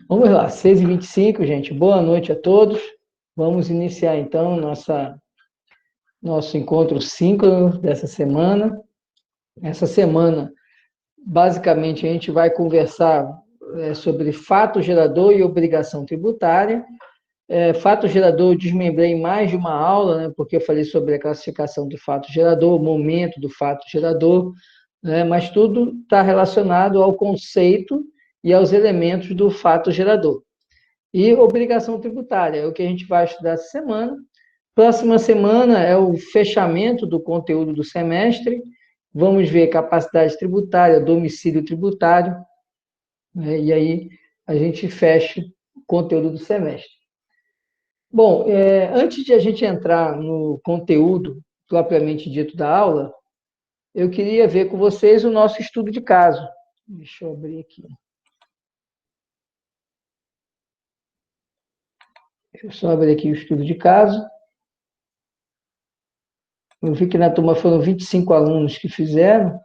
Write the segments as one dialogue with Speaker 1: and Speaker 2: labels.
Speaker 1: Vamos lá, 6h25, gente. Boa noite a todos. Vamos iniciar, então, nosso encontro síncrono dessa semana. Essa semana, basicamente, a gente vai conversar sobre fato gerador e obrigação tributária. Fato gerador, eu desmembrei em mais de uma aula, né, porque eu falei sobre a classificação do fato gerador, o momento do fato gerador, né, mas tudo está relacionado ao conceito e aos elementos do fato gerador. E obrigação tributária, é o que a gente vai estudar essa semana. Próxima semana é o fechamento do conteúdo do semestre. Vamos ver capacidade tributária, domicílio tributário, né? E aí a gente fecha o conteúdo do semestre. Bom, antes de a gente entrar no conteúdo propriamente dito da aula, eu queria ver com vocês o nosso estudo de caso. Deixa eu abrir aqui. Deixa eu só abrir aqui o estudo de caso. Eu vi que na turma foram 25 alunos que fizeram,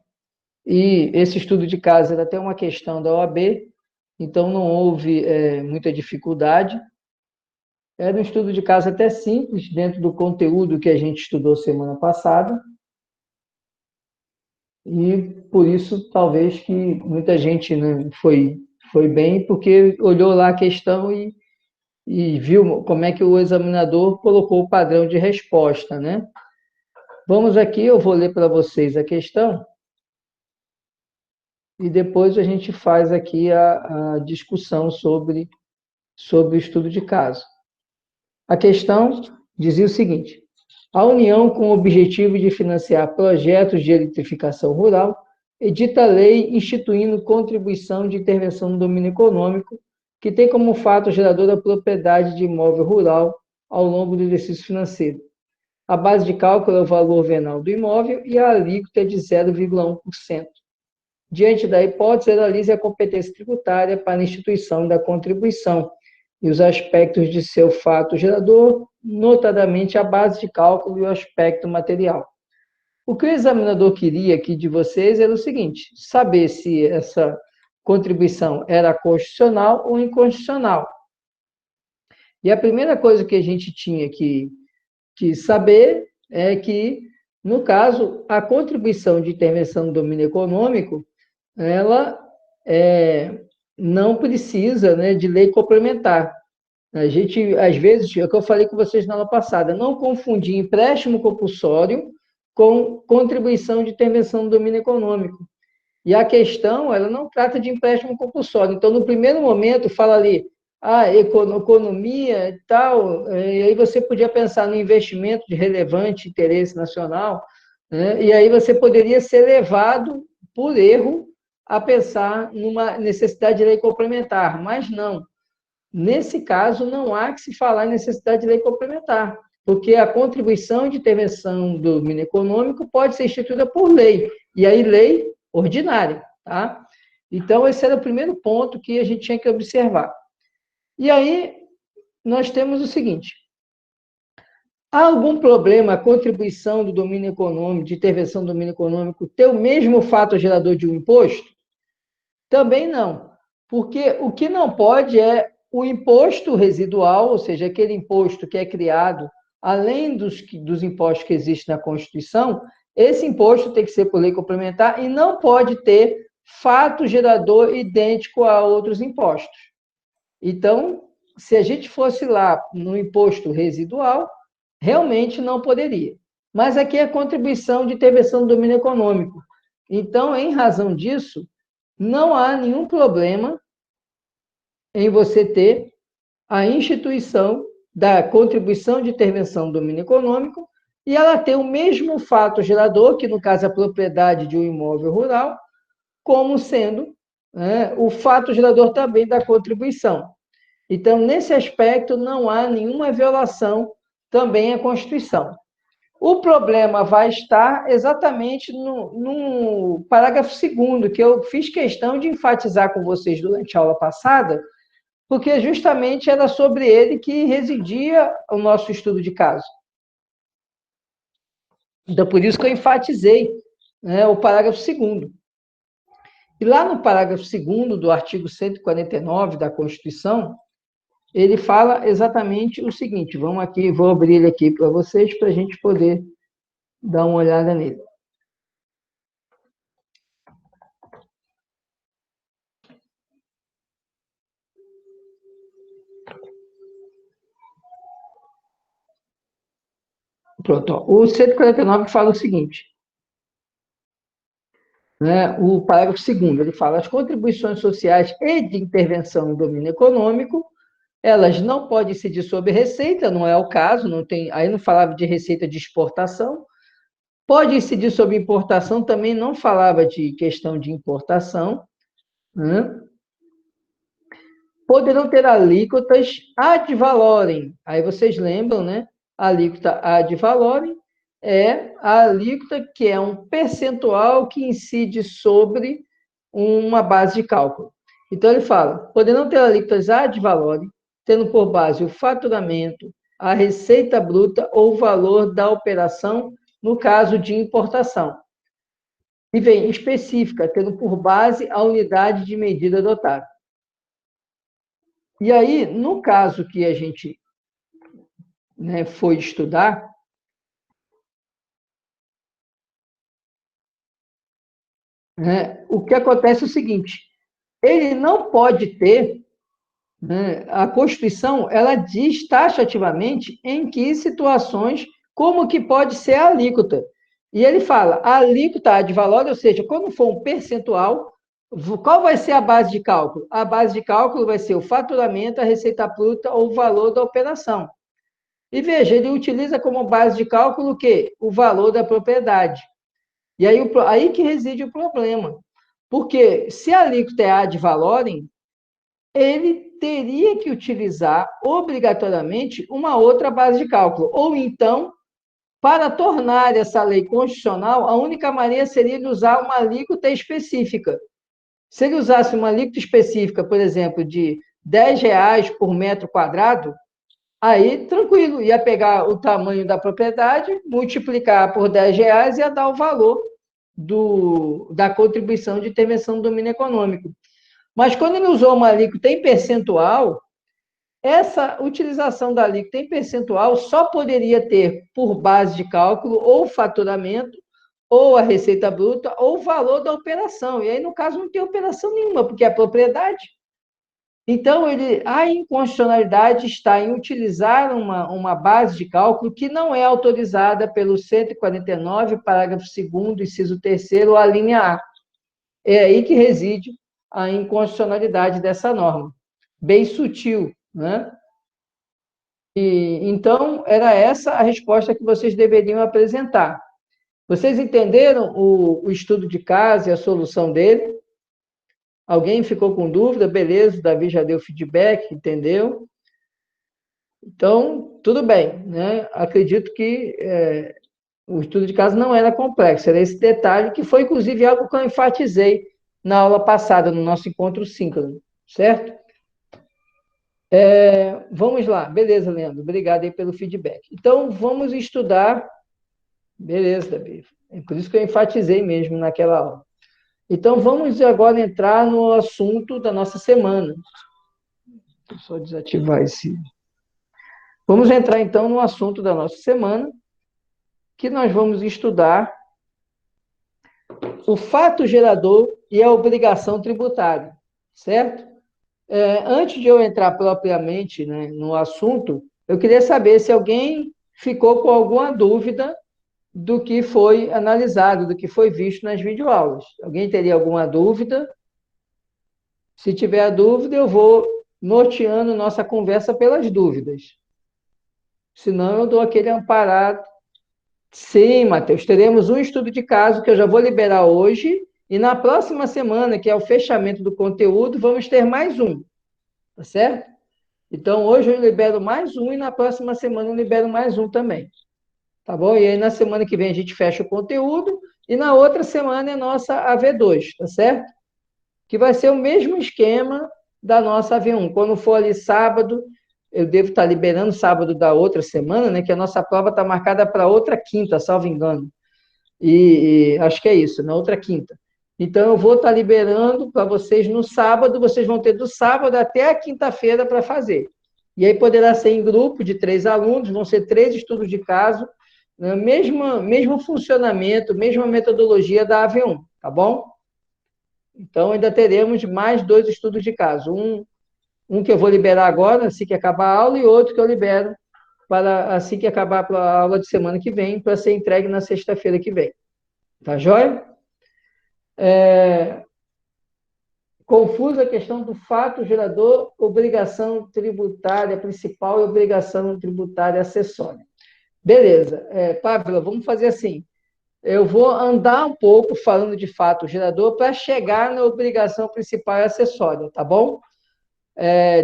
Speaker 1: e esse estudo de caso era até uma questão da OAB, então não houve muita dificuldade. Era um estudo de caso até simples, dentro do conteúdo que a gente estudou semana passada, e por isso talvez que muita gente, né, foi bem, porque olhou lá a questão e viu como é que o examinador colocou o padrão de resposta, né? Vamos aqui, eu vou ler para vocês a questão, e depois a gente faz aqui a discussão sobre o estudo de caso. A questão dizia o seguinte: a União, com o objetivo de financiar projetos de eletrificação rural, edita lei instituindo contribuição de intervenção no domínio econômico, que tem como fato gerador a propriedade de imóvel rural ao longo do exercício financeiro. A base de cálculo é o valor venal do imóvel e a alíquota é de 0,1%. Diante da hipótese, analise a competência tributária para a instituição da contribuição e os aspectos de seu fato gerador, notadamente a base de cálculo e o aspecto material. O que o examinador queria aqui de vocês era o seguinte: saber se essa contribuição era constitucional ou inconstitucional. E a primeira coisa que a gente tinha que saber é que, no caso, a contribuição de intervenção no domínio econômico, ela não precisa, né, de lei complementar. A gente, às vezes, é o que eu falei com vocês na aula passada, não confundir empréstimo compulsório com contribuição de intervenção no domínio econômico. E a questão, ela não trata de empréstimo compulsório. Então, no primeiro momento, fala ali, economia e tal, e aí você podia pensar no investimento de relevante interesse nacional, né? E aí você poderia ser levado, por erro, a pensar numa necessidade de lei complementar, mas não. Nesse caso, não há que se falar em necessidade de lei complementar, porque a contribuição de intervenção do domínio econômico pode ser instituída por lei, e aí lei ordinária, tá? Então, esse era o primeiro ponto que a gente tinha que observar. E aí, nós temos o seguinte: há algum problema a contribuição do domínio econômico, de intervenção do domínio econômico, ter o mesmo fato gerador de um imposto? Também não, porque o que não pode é o imposto residual, ou seja, aquele imposto que é criado além dos impostos que existem na Constituição, esse imposto tem que ser por lei complementar e não pode ter fato gerador idêntico a outros impostos. Então, se a gente fosse lá no imposto residual, realmente não poderia. Mas aqui é contribuição de intervenção do domínio econômico. Então, em razão disso, não há nenhum problema em você ter a instituição da contribuição de intervenção do domínio econômico e ela ter o mesmo fato gerador, que no caso é a propriedade de um imóvel rural, como sendo, né, o fato gerador também da contribuição. Então, nesse aspecto, não há nenhuma violação também à Constituição. O problema vai estar exatamente no parágrafo 2º, que eu fiz questão de enfatizar com vocês durante a aula passada, porque justamente era sobre ele que residia o nosso estudo de caso. Então, por isso que eu enfatizei, né, o parágrafo 2º. E lá no parágrafo 2º do artigo 149 da Constituição, ele fala exatamente o seguinte, vamos aqui, vou abrir ele aqui para vocês, para a gente poder dar uma olhada nele. Pronto, ó. O 149 fala o seguinte, né, o parágrafo 2º, ele fala, as contribuições sociais e de intervenção no domínio econômico, elas não podem incidir sobre receita, não é o caso, não tem, aí não falava de receita de exportação, pode incidir sobre importação, também não falava de questão de importação, né? Poderão ter alíquotas ad valorem. Aí vocês lembram, né? A alíquota ad valorem é a alíquota que é um percentual que incide sobre uma base de cálculo. Então, ele fala, poderão ter alíquotas ad valorem, tendo por base o faturamento, a receita bruta ou o valor da operação no caso de importação. E vem específica, tendo por base a unidade de medida adotada. E aí, no caso que a gente, né, foi estudar, né, o que acontece é o seguinte, ele não pode ter, né, a Constituição, ela diz taxativamente em que situações, como que pode ser a alíquota. E ele fala, a alíquota ad valorem, ou seja, quando for um percentual, qual vai ser a base de cálculo? A base de cálculo vai ser o faturamento, a receita bruta ou o valor da operação. E veja, ele utiliza como base de cálculo o quê? O valor da propriedade. E aí que reside o problema. Porque se a alíquota é ad valorem, ele teria que utilizar obrigatoriamente uma outra base de cálculo. Ou então, para tornar essa lei constitucional, a única maneira seria de usar uma alíquota específica. Se ele usasse uma alíquota específica, por exemplo, de R$ 10 por metro quadrado, aí, tranquilo, ia pegar o tamanho da propriedade, multiplicar por R$ 10 e ia dar o valor da contribuição de intervenção do domínio econômico. Mas quando ele usou uma alíquota em percentual, essa utilização da alíquota em percentual só poderia ter por base de cálculo ou faturamento, ou a receita bruta, ou o valor da operação. E aí, no caso, não tem operação nenhuma, porque é propriedade. Então, a inconstitucionalidade está em utilizar uma base de cálculo que não é autorizada pelo 149, parágrafo 2º, inciso 3º, a linha A. É aí que reside a inconstitucionalidade dessa norma. Bem sutil, né? Então, era essa a resposta que vocês deveriam apresentar. Vocês entenderam o estudo de caso e a solução dele? Alguém ficou com dúvida? Beleza, o Davi já deu feedback, entendeu? Então, tudo bem, né? Acredito que o estudo de caso não era complexo, era esse detalhe, que foi, inclusive, algo que eu enfatizei na aula passada, no nosso encontro síncrono, certo? Vamos lá, beleza, Leandro, obrigado aí pelo feedback. Então, vamos estudar, beleza, Davi, é por isso que eu enfatizei mesmo naquela aula. Então, vamos agora entrar no assunto da nossa semana. Deixa eu só desativar esse... Vamos entrar, então, no assunto da nossa semana, que nós vamos estudar o fato gerador e a obrigação tributária, certo? Antes de eu entrar propriamente, né, no assunto, eu queria saber se alguém ficou com alguma dúvida do que foi analisado, do que foi visto nas videoaulas. Alguém teria alguma dúvida? Se tiver dúvida, eu vou norteando nossa conversa pelas dúvidas. Senão, eu dou aquele amparado. Sim, Matheus, teremos um estudo de caso que eu já vou liberar hoje, e na próxima semana, que é o fechamento do conteúdo, vamos ter mais um, tá certo? Então, hoje eu libero mais um, e na próxima semana eu libero mais um também, tá bom? E aí, na semana que vem, a gente fecha o conteúdo, e na outra semana é nossa AV2, tá certo? Que vai ser o mesmo esquema da nossa AV1. Quando for ali sábado, eu devo estar liberando sábado da outra semana, né? Que a nossa prova está marcada para outra quinta, salvo engano. E acho que é isso, na outra quinta. Então, eu vou estar liberando para vocês no sábado, vocês vão ter do sábado até a quinta-feira para fazer. E aí poderá ser em grupo de 3 alunos, vão ser 3 estudos de caso, né? Mesmo funcionamento, mesma metodologia da AV1, tá bom? Então, ainda teremos mais 2 estudos de caso. Um que eu vou liberar agora, assim que acabar a aula, e outro que eu libero para assim que acabar a aula de semana que vem, para ser entregue na sexta-feira que vem. Tá joia? Confusa a questão do fato gerador, obrigação tributária principal e obrigação tributária acessória. Beleza. Pávila, vamos fazer assim. Eu vou andar um pouco falando de fato gerador para chegar na obrigação principal e acessória, tá bom?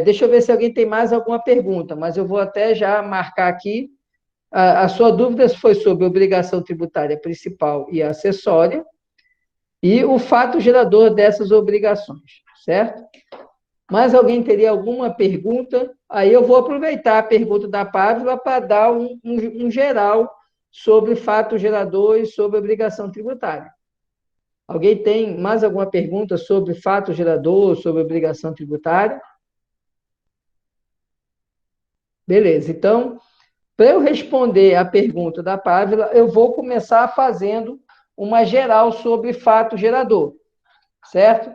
Speaker 1: Deixa eu ver se alguém tem mais alguma pergunta, mas eu vou até já marcar aqui. A sua dúvida foi sobre obrigação tributária principal e acessória e o fato gerador dessas obrigações, certo? Mais alguém teria alguma pergunta? Aí eu vou aproveitar a pergunta da Pávila para dar um geral sobre fato gerador e sobre obrigação tributária. Alguém tem mais alguma pergunta sobre fato gerador, sobre obrigação tributária? Beleza, então, para eu responder a pergunta da Pávila, eu vou começar fazendo uma geral sobre fato gerador, certo?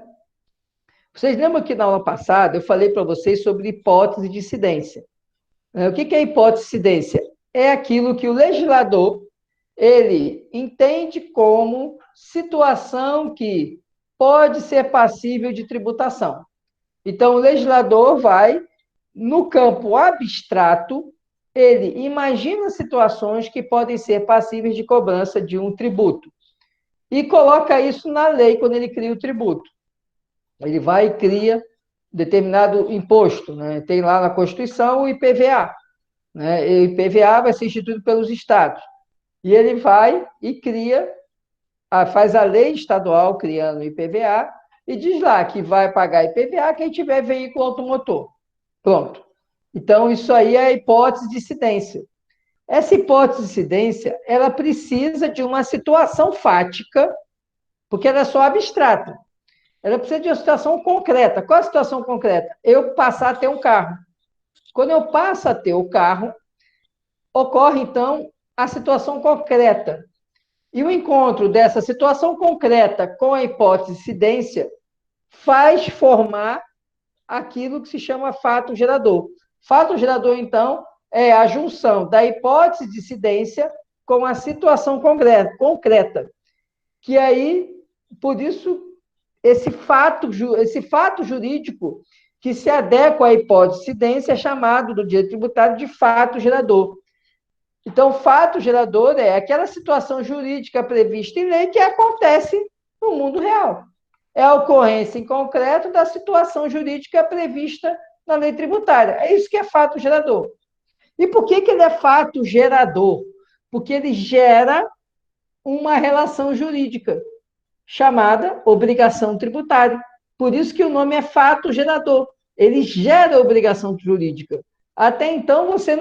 Speaker 1: Vocês lembram que na aula passada eu falei para vocês sobre hipótese de incidência? O que é hipótese de incidência? É aquilo que o legislador ele entende como situação que pode ser passível de tributação. Então, o legislador vai, no campo abstrato, ele imagina situações que podem ser passíveis de cobrança de um tributo. E coloca isso na lei quando ele cria o tributo. Ele vai e cria determinado imposto, né? Tem lá na Constituição o IPVA, né? E o IPVA vai ser instituído pelos estados. E ele vai e cria, faz a lei estadual criando o IPVA e diz lá que vai pagar IPVA quem tiver veículo automotor. Pronto. Então, isso aí é a hipótese de incidência. Essa hipótese de incidência, ela precisa de uma situação fática, porque ela é só abstrata. Ela precisa de uma situação concreta. Qual é a situação concreta? Eu passar a ter um carro. Quando eu passo a ter o carro, ocorre, então, a situação concreta. E o encontro dessa situação concreta com a hipótese de incidência faz formar aquilo que se chama fato gerador. Fato gerador, então, é a junção da hipótese de incidência com a situação concreta. Que aí, por isso, esse fato jurídico que se adequa à hipótese de incidência é chamado, do direito tributário, de fato gerador. Então, fato gerador é aquela situação jurídica prevista em lei que acontece no mundo real. É a ocorrência em concreto da situação jurídica prevista na lei tributária. É isso que é fato gerador. E por que ele é fato gerador? Porque ele gera uma relação jurídica chamada obrigação tributária. Por isso que o nome é fato gerador. Ele gera obrigação jurídica. Até então, você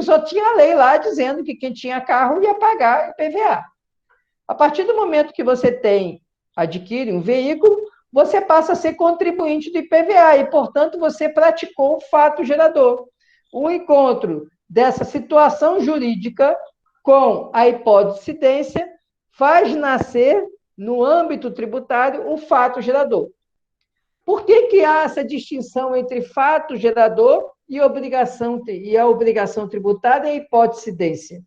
Speaker 1: só tinha a lei lá dizendo que quem tinha carro ia pagar IPVA. A partir do momento que você adquire um veículo, você passa a ser contribuinte do IPVA e, portanto, você praticou o fato gerador. O encontro dessa situação jurídica com a hipótese de incidência faz nascer, no âmbito tributário, o fato gerador. Por que há essa distinção entre fato gerador e a obrigação tributária e a hipótese de incidência?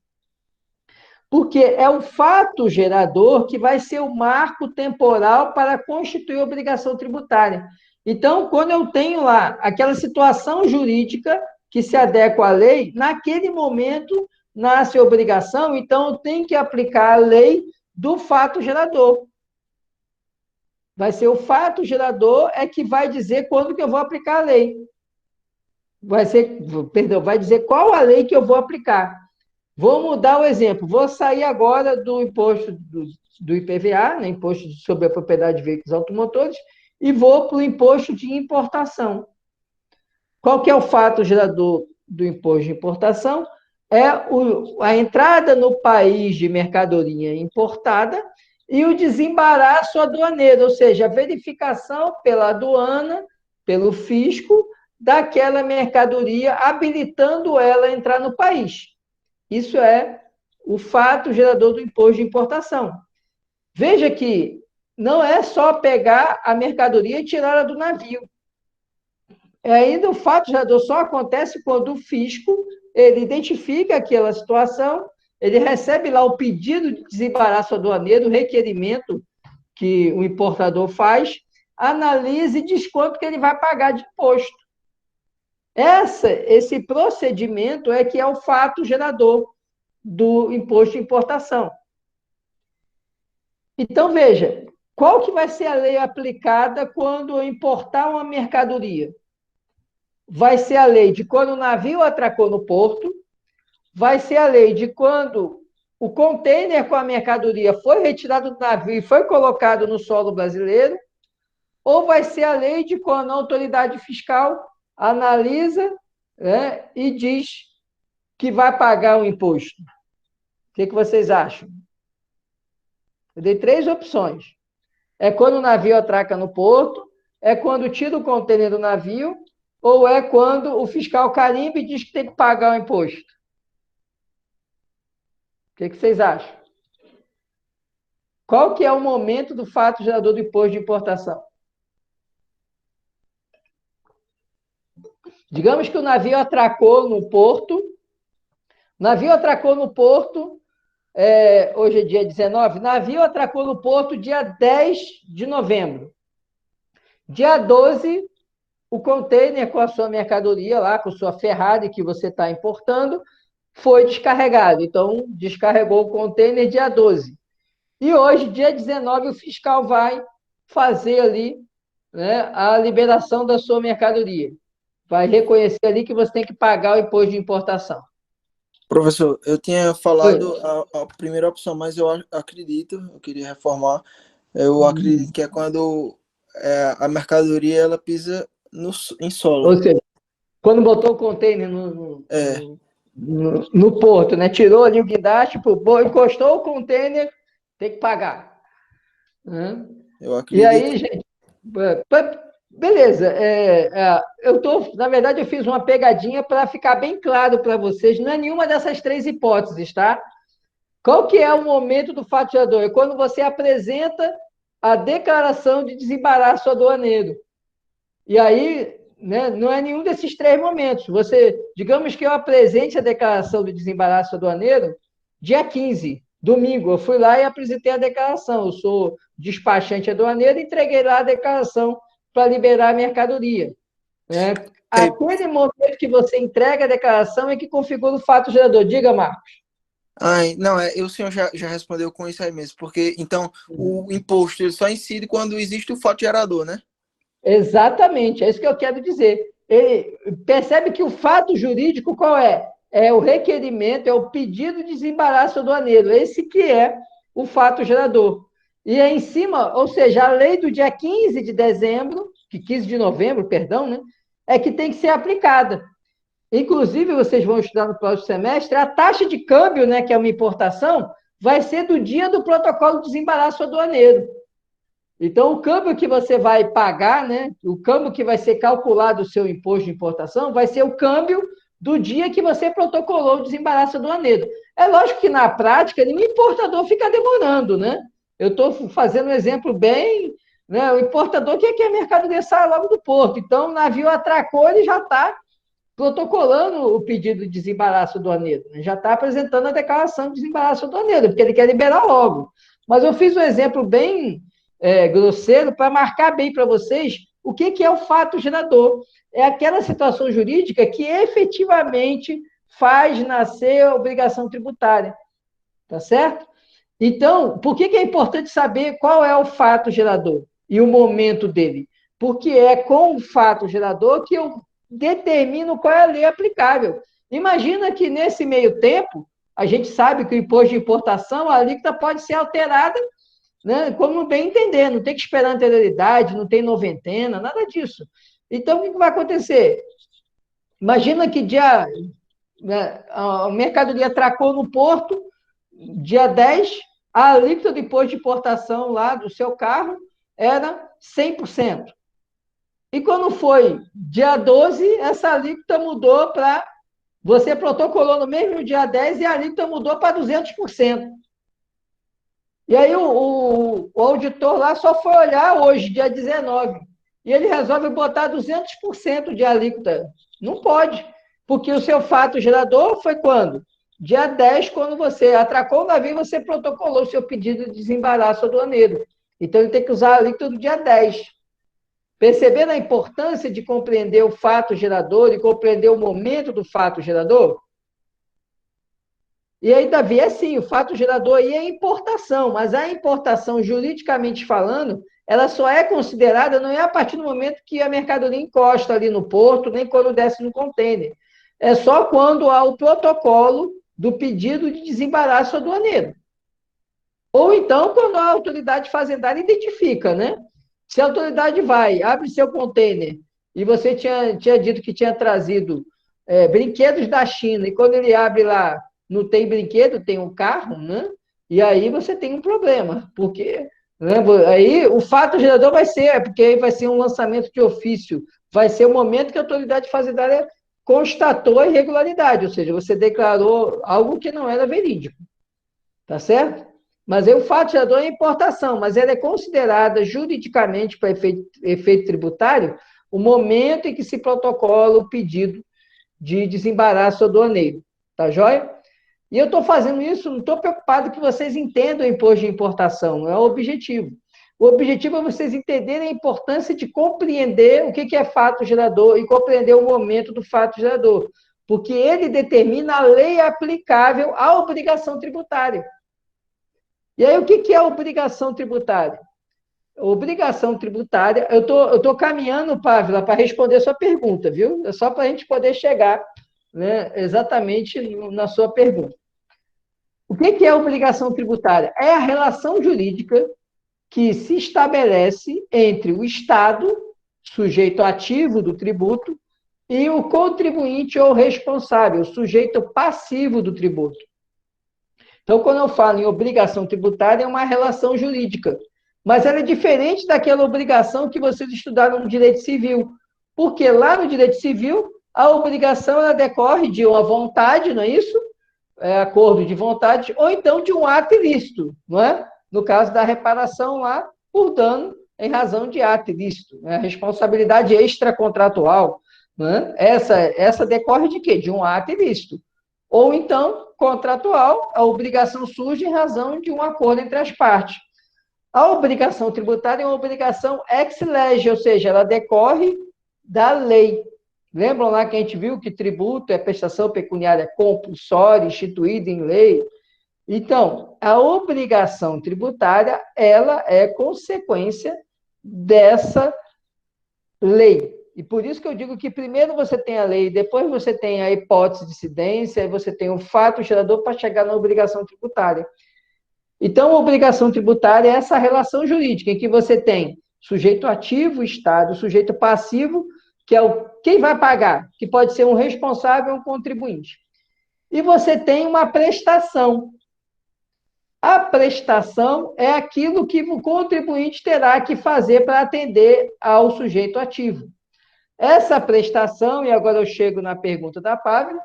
Speaker 1: Porque é o fato gerador que vai ser o marco temporal para constituir a obrigação tributária. Então, quando eu tenho lá aquela situação jurídica que se adequa à lei, naquele momento nasce a obrigação, então eu tenho que aplicar a lei do fato gerador. Vai ser o fato gerador que vai dizer quando que eu vou aplicar a lei. Vai dizer qual a lei que eu vou aplicar. Vou mudar o exemplo. Vou sair agora do imposto do IPVA, né, Imposto sobre a Propriedade de Veículos Automotores, e vou para o imposto de importação. Qual que é o fato gerador do imposto de importação? É a entrada no país de mercadoria importada e o desembaraço aduaneiro, ou seja, a verificação pela aduana, pelo fisco, daquela mercadoria, habilitando ela a entrar no país. Isso é o fato gerador do imposto de importação. Veja que não é só pegar a mercadoria e tirá-la do navio. Ainda o fato gerador só acontece quando o fisco ele identifica aquela situação, ele recebe lá o pedido de desembaraço aduaneiro, o requerimento que o importador faz, analisa e diz quanto que ele vai pagar de imposto. Esse procedimento é que é o fato gerador do imposto de importação. Então, veja, qual que vai ser a lei aplicada quando eu importar uma mercadoria? Vai ser a lei de quando o navio atracou no porto, vai ser a lei de quando o container com a mercadoria foi retirado do navio e foi colocado no solo brasileiro, ou vai ser a lei de quando a autoridade fiscal analisa, né, e diz que vai pagar o imposto. O que vocês acham? Eu dei 3 opções. É quando o navio atraca no porto, é quando tira o contêiner do navio, ou é quando o fiscal carimba e diz que tem que pagar o imposto? O que vocês acham? Qual que é o momento do fato gerador do imposto de importação? Digamos que o navio atracou no porto, hoje é dia 19, navio atracou no porto dia 10 de novembro. Dia 12, o container com a sua mercadoria lá, com a sua Ferrari que você está importando, foi descarregado. Então, descarregou o container dia 12. E hoje, dia 19, o fiscal vai fazer ali, né, a liberação da sua mercadoria. Vai reconhecer ali que você tem que pagar o imposto de importação.
Speaker 2: Professor, eu tinha falado
Speaker 1: Oi.
Speaker 2: a primeira opção, mas eu acredito, eu queria reformar, eu acredito que é quando a mercadoria ela pisa em solo.
Speaker 1: Ou seja, quando botou o container
Speaker 2: É,
Speaker 1: no porto, né? Tirou ali o guindaste, encostou o container, tem que pagar. Né?
Speaker 2: eu
Speaker 1: E
Speaker 2: acredito.
Speaker 1: aí, gente, beleza. Na verdade, eu fiz uma pegadinha para ficar bem claro para vocês. Não é nenhuma dessas 3 hipóteses, tá? Qual que é o momento do fato gerador? É quando você apresenta a declaração de desembaraço aduaneiro. E aí, né, não é nenhum desses 3 momentos. Digamos que eu apresente a declaração de desembaraço aduaneiro dia 15, domingo. Eu fui lá e apresentei a declaração. Eu sou despachante aduaneiro e entreguei lá a declaração para liberar a mercadoria. Né? Aquele momento que você entrega a declaração é que configura o fato gerador. Diga, Marcos.
Speaker 2: Ai, não, o senhor já respondeu com isso aí mesmo, porque então o imposto ele só incide quando existe o fato gerador, né?
Speaker 1: Exatamente, é isso que eu quero dizer. Ele percebe que o fato jurídico qual é? É o requerimento, é o pedido de desembaraço aduaneiro, esse que é o fato gerador. E é em cima, ou seja, a lei do dia 15 de dezembro, 15 de novembro, perdão, né, é que tem que ser aplicada. Inclusive, vocês vão estudar no próximo semestre, a taxa de câmbio, né, que é uma importação, vai ser do dia do protocolo de desembaraço aduaneiro. Então, o câmbio que você vai pagar, né, o câmbio que vai ser calculado o seu imposto de importação, vai ser o câmbio do dia que você protocolou o desembaraço aduaneiro. É lógico que, na prática, nenhum importador fica demorando, né? Eu estou fazendo um exemplo bem... Né, o importador quer que a mercadoria saia logo do porto. Então, o navio atracou, ele já está protocolando o pedido de desembaraço aduaneiro, né? Já está apresentando a declaração de desembaraço aduaneiro, porque ele quer liberar logo. Mas eu fiz um exemplo bem grosseiro para marcar bem para vocês o que é o fato gerador. É aquela situação jurídica que efetivamente faz nascer a obrigação tributária. Tá certo? Então, por que é importante saber qual é o fato gerador e o momento dele? Porque é com o fato gerador que eu determino qual é a lei aplicável. Imagina que nesse meio tempo, a gente sabe que o imposto de importação, a alíquota pode ser alterada, né, como bem entender, não tem que esperar anterioridade, não tem noventena, nada disso. Então, o que vai acontecer? Imagina que a mercadoria atracou no porto, dia 10, a alíquota do imposto de importação lá do seu carro era 100%. E quando foi dia 12, essa alíquota mudou para... Você protocolou no mesmo dia 10 e a alíquota mudou para 200%. E aí o auditor lá só foi olhar hoje, dia 19, e ele resolve botar 200% de alíquota. Não pode, porque o seu fato gerador foi quando? Dia 10, quando você atracou o navio, você protocolou o seu pedido de desembaraço aduaneiro. Então, ele tem que usar a alíquota do dia 10. Percebendo a importância de compreender o fato gerador e compreender o momento do fato gerador? E aí, Davi, é sim, o fato gerador aí é importação, mas a importação, juridicamente falando, ela só é considerada, não é a partir do momento que a mercadoria encosta ali no porto, nem quando desce no contêiner. É só quando há o protocolo do pedido de desembaraço aduaneiro. Ou então, quando a autoridade fazendária identifica, né? Se a autoridade vai, abre seu contêiner, e você tinha dito que tinha trazido brinquedos da China, e quando ele abre lá, não tem brinquedo, tem um carro, né? E aí você tem um problema, porque né, aí o fato gerador vai ser, porque aí vai ser um lançamento de ofício, vai ser o momento que a autoridade fazendária constatou a irregularidade, ou seja, você declarou algo que não era verídico, tá certo? Mas aí o fato gerador é importação, mas ela é considerada juridicamente, para efeito tributário, o momento em que se protocola o pedido de desembaraço aduaneiro. Tá joia? E eu estou fazendo isso, não estou preocupado que vocês entendam o imposto de importação, não é o objetivo. O objetivo é vocês entenderem a importância de compreender o que é fato gerador e compreender o momento do fato gerador, porque ele determina a lei aplicável à obrigação tributária. E aí, o que é a obrigação tributária? Obrigação tributária, eu tô caminhando, Pávila, para responder a sua pergunta, viu? É só para a gente poder chegar, né, exatamente na sua pergunta. O que é a obrigação tributária? É a relação jurídica que se estabelece entre o Estado, sujeito ativo do tributo, e o contribuinte ou responsável, sujeito passivo do tributo. Então, quando eu falo em obrigação tributária, é uma relação jurídica, mas ela é diferente daquela obrigação que vocês estudaram no direito civil, porque lá no direito civil, a obrigação ela decorre de uma vontade, não é isso? É acordo de vontade, ou então de um ato ilícito, não é? No caso da reparação lá, por dano em razão de ato ilícito, né? A responsabilidade extracontratual, né? Essa decorre de quê? De um ato ilícito. Ou então, contratual, a obrigação surge em razão de um acordo entre as partes. A obrigação tributária é uma obrigação ex lege, ou seja, ela decorre da lei. Lembram lá que a gente viu que tributo é prestação pecuniária compulsória, instituída em lei? Então, a obrigação tributária, ela é consequência dessa lei. E por isso que eu digo que primeiro você tem a lei, depois você tem a hipótese de incidência, aí você tem o fato gerador para chegar na obrigação tributária. Então, a obrigação tributária é essa relação jurídica em que você tem sujeito ativo, Estado, sujeito passivo, que é quem vai pagar, que pode ser um responsável ou um contribuinte. E você tem uma prestação. A prestação é aquilo que o contribuinte terá que fazer para atender ao sujeito ativo. Essa prestação, e agora eu chego na pergunta da Pávila,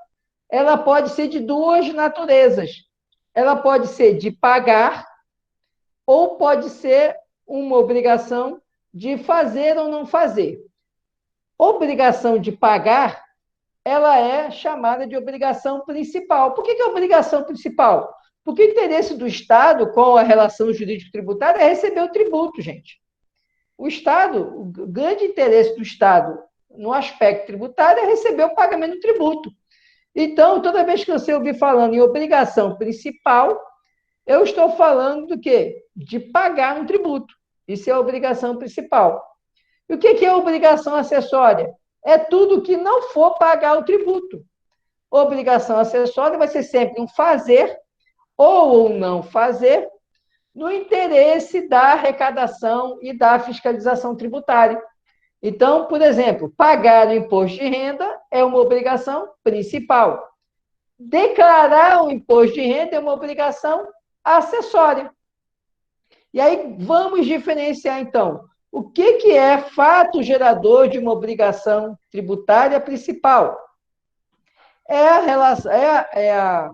Speaker 1: ela pode ser de duas naturezas. Ela pode ser de pagar ou pode ser uma obrigação de fazer ou não fazer. Obrigação de pagar, ela é chamada de obrigação principal. Por que é obrigação principal? Porque o interesse do Estado com a relação jurídico-tributária é receber o tributo, gente. O Estado, o grande interesse do Estado no aspecto tributário é receber o pagamento do tributo. Então, toda vez que você ouvir falando em obrigação principal, eu estou falando do quê? De pagar um tributo. Isso é a obrigação principal. E o que é obrigação acessória? É tudo que não for pagar o tributo. Obrigação acessória vai ser sempre um fazer ou um não fazer no interesse da arrecadação e da fiscalização tributária. Então, por exemplo, pagar o imposto de renda é uma obrigação principal. Declarar o imposto de renda é uma obrigação acessória. E aí vamos diferenciar, então, o que é fato gerador de uma obrigação tributária principal? É a relação, é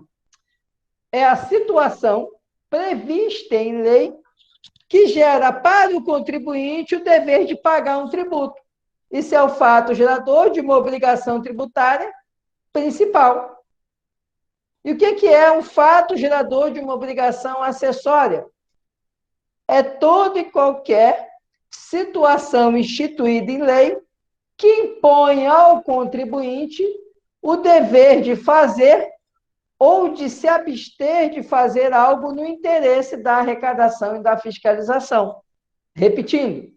Speaker 1: a situação prevista em lei que gera para o contribuinte o dever de pagar um tributo. Isso é o fato gerador de uma obrigação tributária principal. E o que é um fato gerador de uma obrigação acessória? É toda e qualquer situação instituída em lei que impõe ao contribuinte o dever de fazer ou de se abster de fazer algo no interesse da arrecadação e da fiscalização. Repetindo,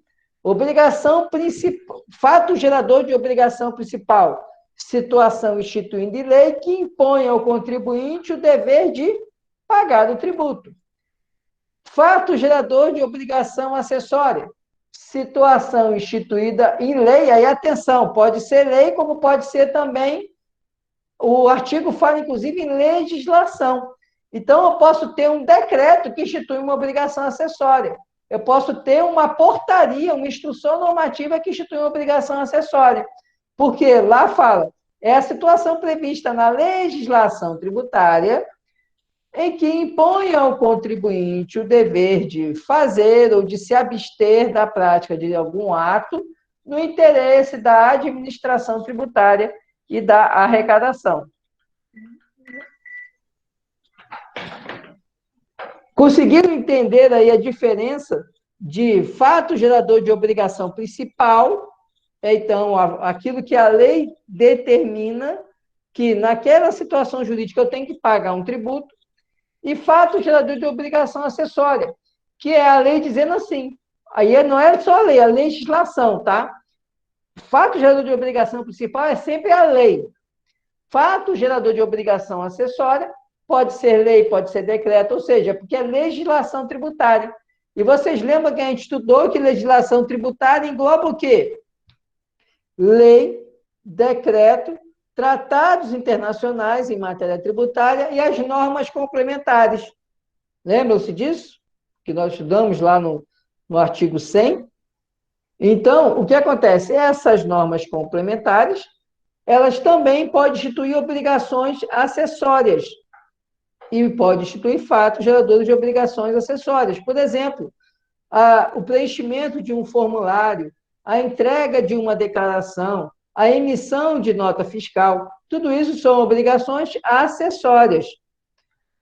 Speaker 1: obrigação principal, fato gerador de obrigação principal, situação instituindo em lei que impõe ao contribuinte o dever de pagar o tributo. Fato gerador de obrigação acessória, situação instituída em lei, aí atenção, pode ser lei, como pode ser também, o artigo fala, inclusive, em legislação. Então, eu posso ter um decreto que institui uma obrigação acessória. Eu posso ter uma portaria, uma instrução normativa que institui uma obrigação acessória. Porque lá fala, é a situação prevista na legislação tributária em que impõe ao contribuinte o dever de fazer ou de se abster da prática de algum ato no interesse da administração tributária e da arrecadação. Conseguiram entender aí a diferença de fato gerador de obrigação principal, então, aquilo que a lei determina que naquela situação jurídica eu tenho que pagar um tributo, e fato gerador de obrigação acessória, que é a lei dizendo assim, aí não é só a lei, é a legislação, tá? Fato gerador de obrigação principal é sempre a lei. Fato gerador de obrigação acessória pode ser lei, pode ser decreto, ou seja, porque é legislação tributária. E vocês lembram que a gente estudou que legislação tributária engloba o quê? Lei, decreto, tratados internacionais em matéria tributária e as normas complementares. Lembram-se disso? Que nós estudamos lá no artigo 100. Então, o que acontece? Essas normas complementares, elas também podem instituir obrigações acessórias e podem instituir fatos geradores de obrigações acessórias. Por exemplo, o preenchimento de um formulário, a entrega de uma declaração, a emissão de nota fiscal, tudo isso são obrigações acessórias.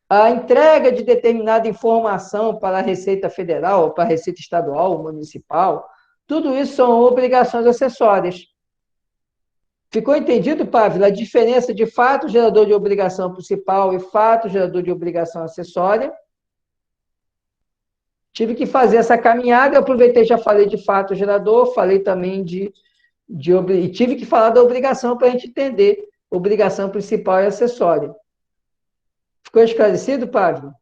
Speaker 1: A entrega de determinada informação para a Receita Federal, para a Receita Estadual, municipal, tudo isso são obrigações acessórias. Ficou entendido, Pávila, a diferença de fato gerador de obrigação principal e fato gerador de obrigação acessória? Tive que fazer essa caminhada, eu aproveitei, já falei de fato gerador, falei também e tive que falar da obrigação para a gente entender obrigação principal e acessória. Ficou esclarecido, Pávila?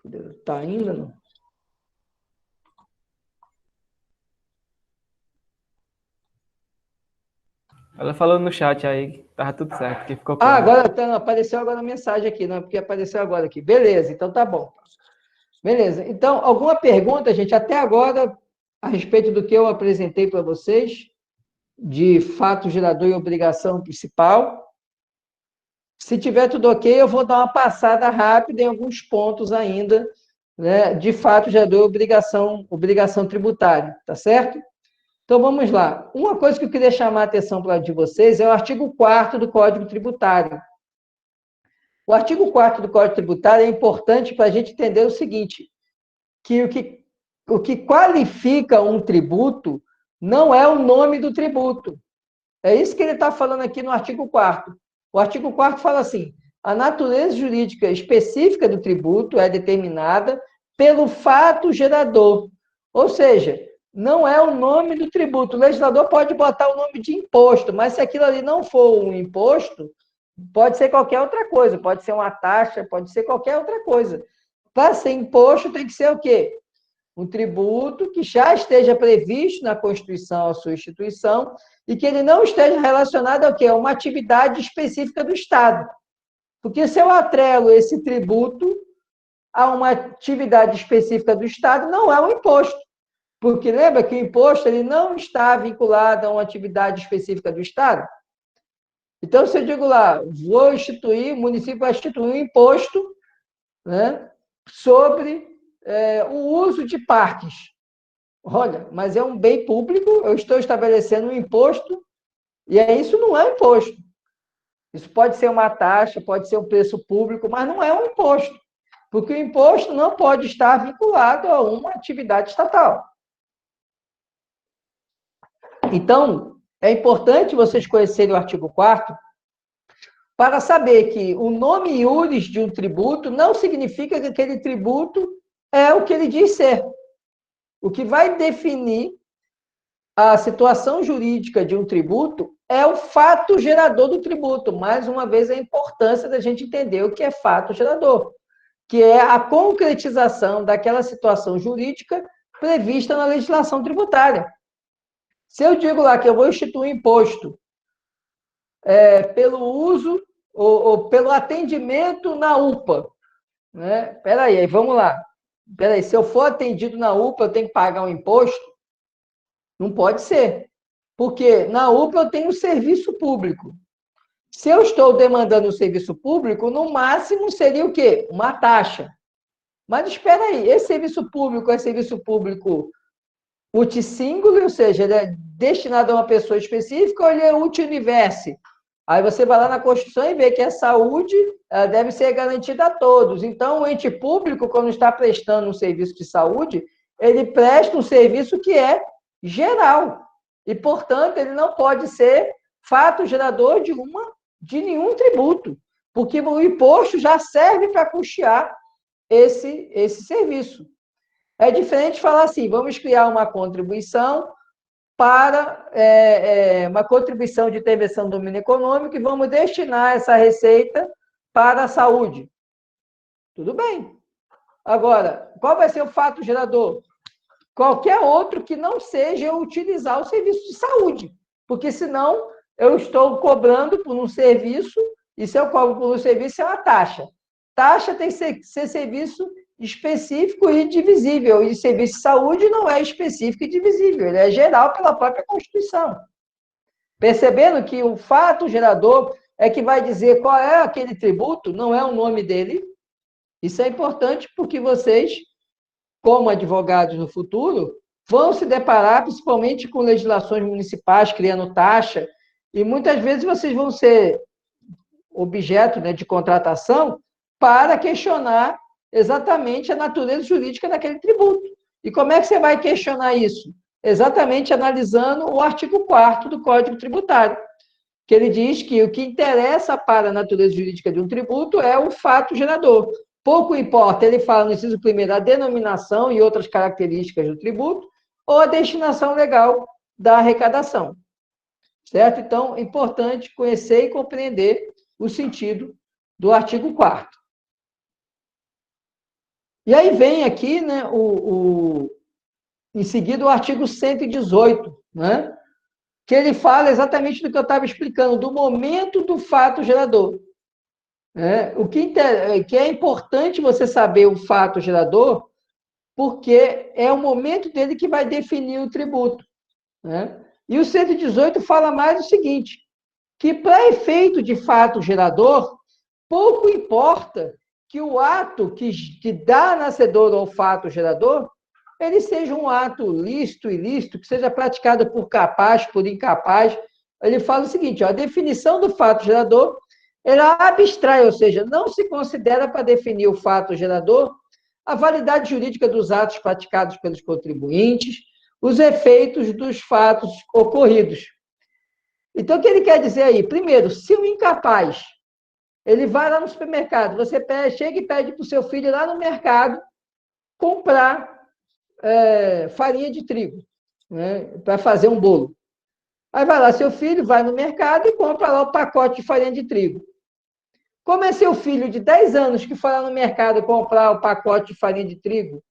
Speaker 1: Está ainda, não?
Speaker 3: Ela falou no chat aí, tava tudo certo, que ficou claro.
Speaker 1: Agora apareceu agora a mensagem aqui, não é porque apareceu agora aqui. Beleza, então tá bom. Beleza. Então, alguma pergunta, gente, até agora, a respeito do que eu apresentei para vocês, de fato gerador e obrigação principal? Se tiver tudo ok, eu vou dar uma passada rápida em alguns pontos ainda, né, de fato gerador e obrigação tributária, tá certo? Então, vamos lá. Uma coisa que eu queria chamar a atenção de vocês é o artigo 4º do Código Tributário. O artigo 4º do Código Tributário é importante para a gente entender o seguinte, que o que qualifica um tributo não é o nome do tributo. É isso que ele está falando aqui no artigo 4º. O artigo 4º fala assim, a natureza jurídica específica do tributo é determinada pelo fato gerador. Ou seja, não é o nome do tributo. O legislador pode botar o nome de imposto, mas se aquilo ali não for um imposto, pode ser qualquer outra coisa, pode ser uma taxa, pode ser qualquer outra coisa. Para ser imposto, tem que ser o quê? Um tributo que já esteja previsto na Constituição, a sua instituição, e que ele não esteja relacionado ao quê? A uma atividade específica do Estado. Porque se eu atrelo esse tributo a uma atividade específica do Estado, não é um imposto. Porque lembra que o imposto ele não está vinculado a uma atividade específica do Estado? Então, se eu digo lá, o município vai instituir um imposto, né, sobre o uso de parques. Olha, mas é um bem público, eu estou estabelecendo um imposto, e isso não é imposto. Isso pode ser uma taxa, pode ser um preço público, mas não é um imposto, porque o imposto não pode estar vinculado a uma atividade estatal. Então, é importante vocês conhecerem o artigo 4º para saber que o nome iuris de um tributo não significa que aquele tributo é o que ele diz ser. O que vai definir a situação jurídica de um tributo é o fato gerador do tributo. Mais uma vez, a importância da gente entender o que é fato gerador, que é a concretização daquela situação jurídica prevista na legislação tributária. Se eu digo lá que eu vou instituir um imposto pelo uso ou pelo atendimento na UPA, né? Peraí, vamos lá. Peraí, se eu for atendido na UPA, eu tenho que pagar um imposto? Não pode ser. Porque na UPA eu tenho um serviço público. Se eu estou demandando um serviço público, no máximo seria o quê? Uma taxa. Mas espera aí, esse serviço público é serviço público multissíngolo, ou seja, ele é destinado a uma pessoa específica ou ele é multi-universe? Aí você vai lá na Constituição e vê que a saúde deve ser garantida a todos. Então, o ente público, quando está prestando um serviço de saúde, ele presta um serviço que é geral. E, portanto, ele não pode ser fato gerador de nenhum tributo, porque o imposto já serve para custear esse serviço. É diferente de falar assim, vamos criar uma contribuição para uma contribuição de intervenção do domínio econômico e vamos destinar essa receita para a saúde. Tudo bem. Agora, qual vai ser o fato gerador? Qualquer outro que não seja eu utilizar o serviço de saúde, porque senão eu estou cobrando por um serviço, e se eu cobro por um serviço é uma taxa. Taxa tem que ser serviço específico e divisível, e serviço de saúde não é específico e divisível, ele é geral pela própria Constituição. Percebendo que o fato gerador é que vai dizer qual é aquele tributo, não é o nome dele. Isso é importante porque vocês, como advogados no futuro, vão se deparar principalmente com legislações municipais criando taxa, e muitas vezes vocês vão ser objeto, né, de contratação para questionar exatamente a natureza jurídica daquele tributo. E como é que você vai questionar isso? Exatamente analisando o artigo 4º do Código Tributário, que ele diz que o que interessa para a natureza jurídica de um tributo é o fato gerador. Pouco importa, ele fala no inciso 1º, a denominação e outras características do tributo, ou a destinação legal da arrecadação. Certo? Então, é importante conhecer e compreender o sentido do artigo 4º. E aí vem aqui, né, em seguida, o artigo 118, né, que ele fala exatamente do que eu estava explicando, do momento do fato gerador. O que é importante você saber o fato gerador, porque é o momento dele que vai definir o tributo. Né? E o 118 fala mais o seguinte, que para efeito de fato gerador, pouco importa que o ato que dá nascedor ao fato gerador, ele seja um ato lícito, ilícito, que seja praticado por capaz, por incapaz. Ele fala o seguinte, ó, a definição do fato gerador, ela abstrai, ou seja, não se considera para definir o fato gerador a validade jurídica dos atos praticados pelos contribuintes, os efeitos dos fatos ocorridos. Então, o que ele quer dizer aí? Primeiro, se o incapaz, ele vai lá no supermercado, você chega e pede para o seu filho lá no mercado comprar farinha de trigo, né, para fazer um bolo. Aí vai lá seu filho, vai no mercado e compra lá o pacote de farinha de trigo. Como é seu filho de 10 anos que foi lá no mercado comprar o pacote de farinha de trigo,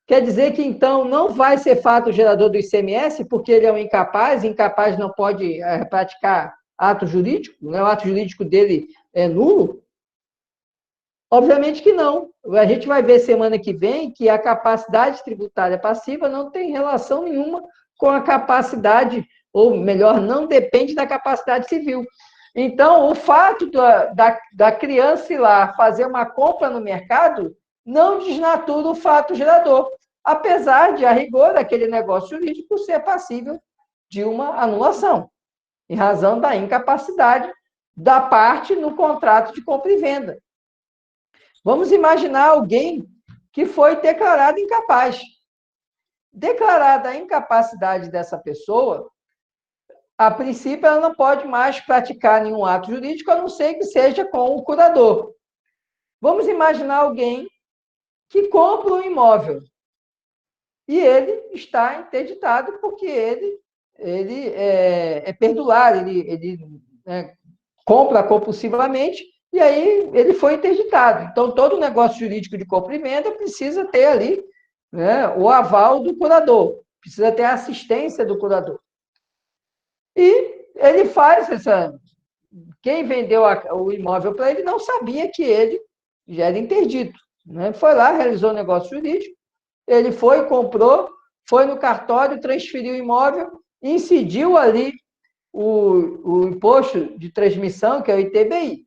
Speaker 1: quer dizer que, então, não vai ser fato gerador do ICMS, porque ele é um incapaz, e incapaz não pode praticar ato jurídico, né? O ato jurídico dele é nulo? Obviamente que não. A gente vai ver semana que vem que a capacidade tributária passiva não tem relação nenhuma com a capacidade, ou melhor, não depende da capacidade civil. Então, o fato da criança ir lá fazer uma compra no mercado não desnatura o fato gerador, apesar de, a rigor, aquele negócio jurídico ser passível de uma anulação, em razão da incapacidade da parte no contrato de compra e venda. Vamos imaginar alguém que foi declarado incapaz. Declarada a incapacidade dessa pessoa, a princípio ela não pode mais praticar nenhum ato jurídico, a não ser que seja com o curador. Vamos imaginar alguém que compra um imóvel e ele está interditado porque ele é perdulário, ele compra compulsivamente e aí ele foi interditado. Então, todo negócio jurídico de compra e venda precisa ter ali, né, o aval do curador, precisa ter a assistência do curador. E ele faz essa... Quem vendeu o imóvel para ele não sabia que ele já era interdito, né? Foi lá, realizou o negócio jurídico, ele foi, comprou, foi no cartório, transferiu o imóvel, incidiu ali o imposto de transmissão, que é o ITBI.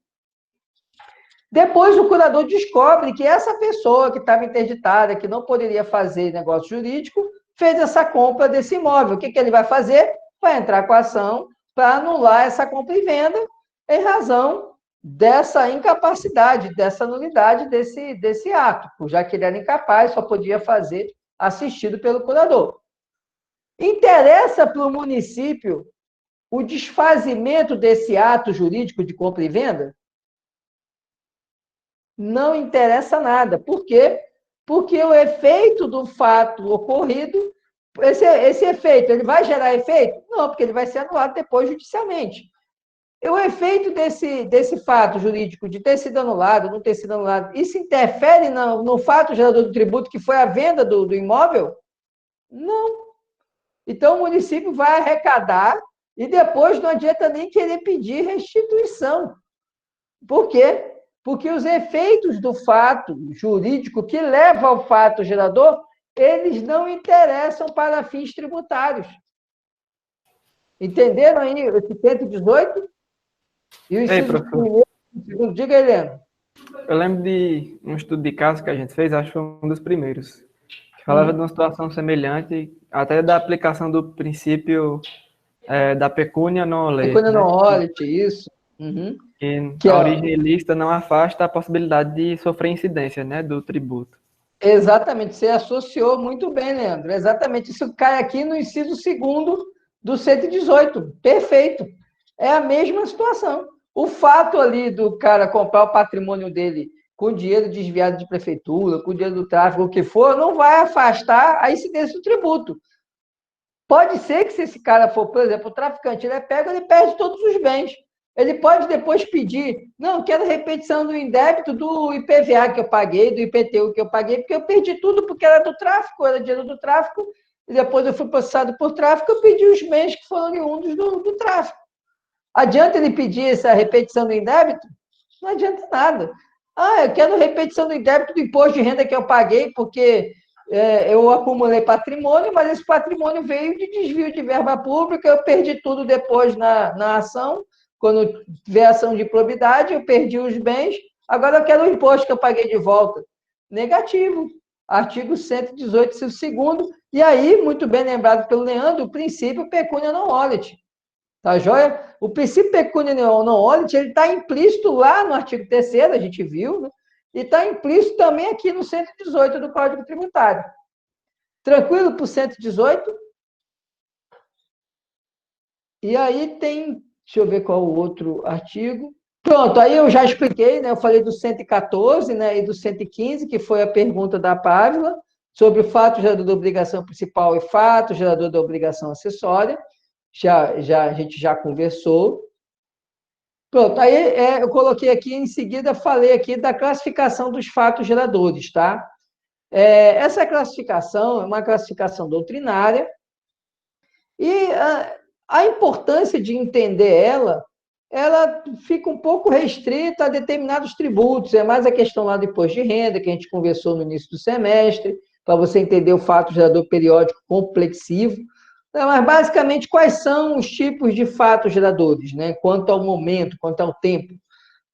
Speaker 1: Depois o curador descobre que essa pessoa que estava interditada, que não poderia fazer negócio jurídico, fez essa compra desse imóvel. O que ele vai fazer? Vai entrar com a ação para anular essa compra e venda em razão dessa incapacidade, dessa nulidade desse ato, já que ele era incapaz, só podia fazer assistido pelo curador. Interessa para o município o desfazimento desse ato jurídico de compra e venda? Não interessa nada. Por quê? Porque o efeito do fato ocorrido, esse efeito, ele vai gerar efeito? Não, porque ele vai ser anulado depois judicialmente. E o efeito desse fato jurídico de ter sido anulado, não ter sido anulado, isso interfere no fato gerador do tributo, que foi a venda do imóvel? Não. Então, o município vai arrecadar e depois não adianta nem querer pedir restituição. Por quê? Porque os efeitos do fato jurídico que leva ao fato gerador, eles não interessam para fins tributários. Entenderam aí esse 118? E o inciso primeiro, segundo, diga, Helena.
Speaker 3: Eu lembro de um estudo de caso que a gente fez, acho que foi um dos primeiros, que falava de uma situação semelhante, até da aplicação do princípio da pecúnia non olet.
Speaker 1: Pecúnia non olet, isso. Uhum.
Speaker 3: Que a origem ilícita não afasta a possibilidade de sofrer incidência, né, do tributo.
Speaker 1: Exatamente, você associou muito bem, Leandro. Exatamente, isso cai aqui no inciso 2º do 118. Perfeito. É a mesma situação. O fato ali do cara comprar o patrimônio dele com dinheiro desviado de prefeitura, com dinheiro do tráfico, o que for, não vai afastar a incidência do tributo. Pode ser que se esse cara for, por exemplo, o traficante, ele é pego, ele perde todos os bens. Ele pode depois pedir, não, quero repetição do indébito do IPVA que eu paguei, do IPTU que eu paguei, porque eu perdi tudo porque era do tráfico, era dinheiro do tráfico, e depois eu fui processado por tráfico, eu pedi os bens que foram oriundos do tráfico. Adianta ele pedir essa repetição do indébito? Não adianta nada. Ah, eu quero repetição do indébito do imposto de renda que eu paguei, porque eu acumulei patrimônio, mas esse patrimônio veio de desvio de verba pública, eu perdi tudo depois na ação, quando tiver ação de improbidade, eu perdi os bens, agora eu quero o imposto que eu paguei de volta. Negativo. Artigo 118, inciso 2º, e aí, muito bem lembrado pelo Leandro, o princípio pecúnia non olet. Tá joia? O princípio pecúnia non olet, ele está implícito lá no artigo 3º, a gente viu, né? E está implícito também aqui no 118 do Código Tributário. Tranquilo para o 118? E aí tem, deixa eu ver qual o outro artigo. Pronto, aí eu já expliquei, né? Eu falei do 114, né, e do 115, que foi a pergunta da Pávila, sobre o fato gerador da obrigação principal e fato gerador da obrigação acessória. A gente já conversou. Pronto, aí eu coloquei aqui, em seguida, falei aqui da classificação dos fatos geradores, tá? Essa classificação é uma classificação doutrinária e a importância de entender ela ela fica um pouco restrita a determinados tributos. É mais a questão lá do imposto de renda, que a gente conversou no início do semestre, para você entender o fato gerador periódico complexivo. Mas, basicamente, quais são os tipos de fatos geradores, né? Quanto ao momento, quanto ao tempo?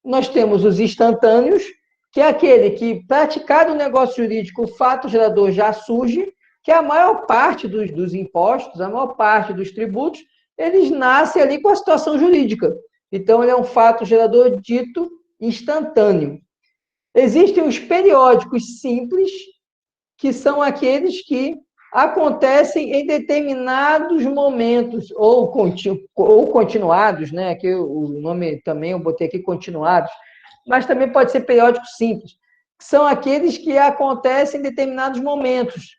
Speaker 1: Nós temos os instantâneos, que é aquele que, praticado o negócio jurídico, o fato gerador já surge, que a maior parte dos impostos, a maior parte dos tributos, eles nascem ali com a situação jurídica. Então, ele é um fato gerador dito instantâneo. Existem os periódicos simples, que são aqueles que acontecem em determinados momentos, ou continuados, né? Aqui o nome também eu botei aqui continuados, mas também pode ser periódicos simples, que são aqueles que acontecem em determinados momentos,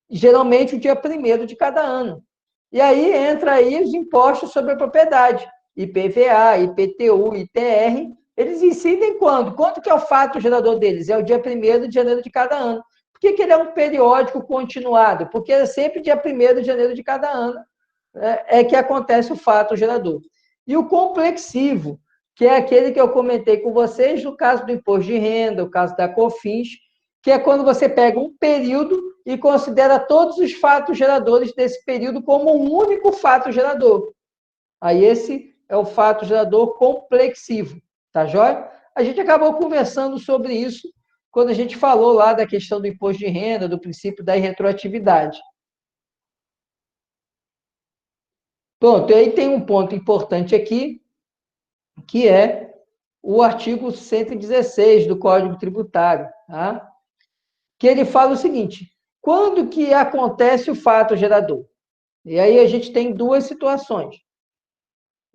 Speaker 1: geralmente o dia 1º de cada ano. E aí entra aí os impostos sobre a propriedade, IPVA, IPTU, ITR, eles incidem quando? Quanto que é o fato gerador deles? É o dia 1º de janeiro de cada ano. Por que ele é um periódico continuado? Porque é sempre dia 1º de janeiro de cada ano é que acontece o fato gerador. E o complexivo, que é aquele que eu comentei com vocês no caso do imposto de renda, o caso da COFINS, que é quando você pega um período e considera todos os fatos geradores desse período como um único fato gerador. Aí esse é o fato gerador complexivo, tá joia? A gente acabou conversando sobre isso quando a gente falou lá da questão do imposto de renda, do princípio da irretroatividade. Pronto, e aí tem um ponto importante aqui, que é o artigo 116 do Código Tributário, tá? Que ele fala o seguinte: quando que acontece o fato gerador? E aí a gente tem duas situações.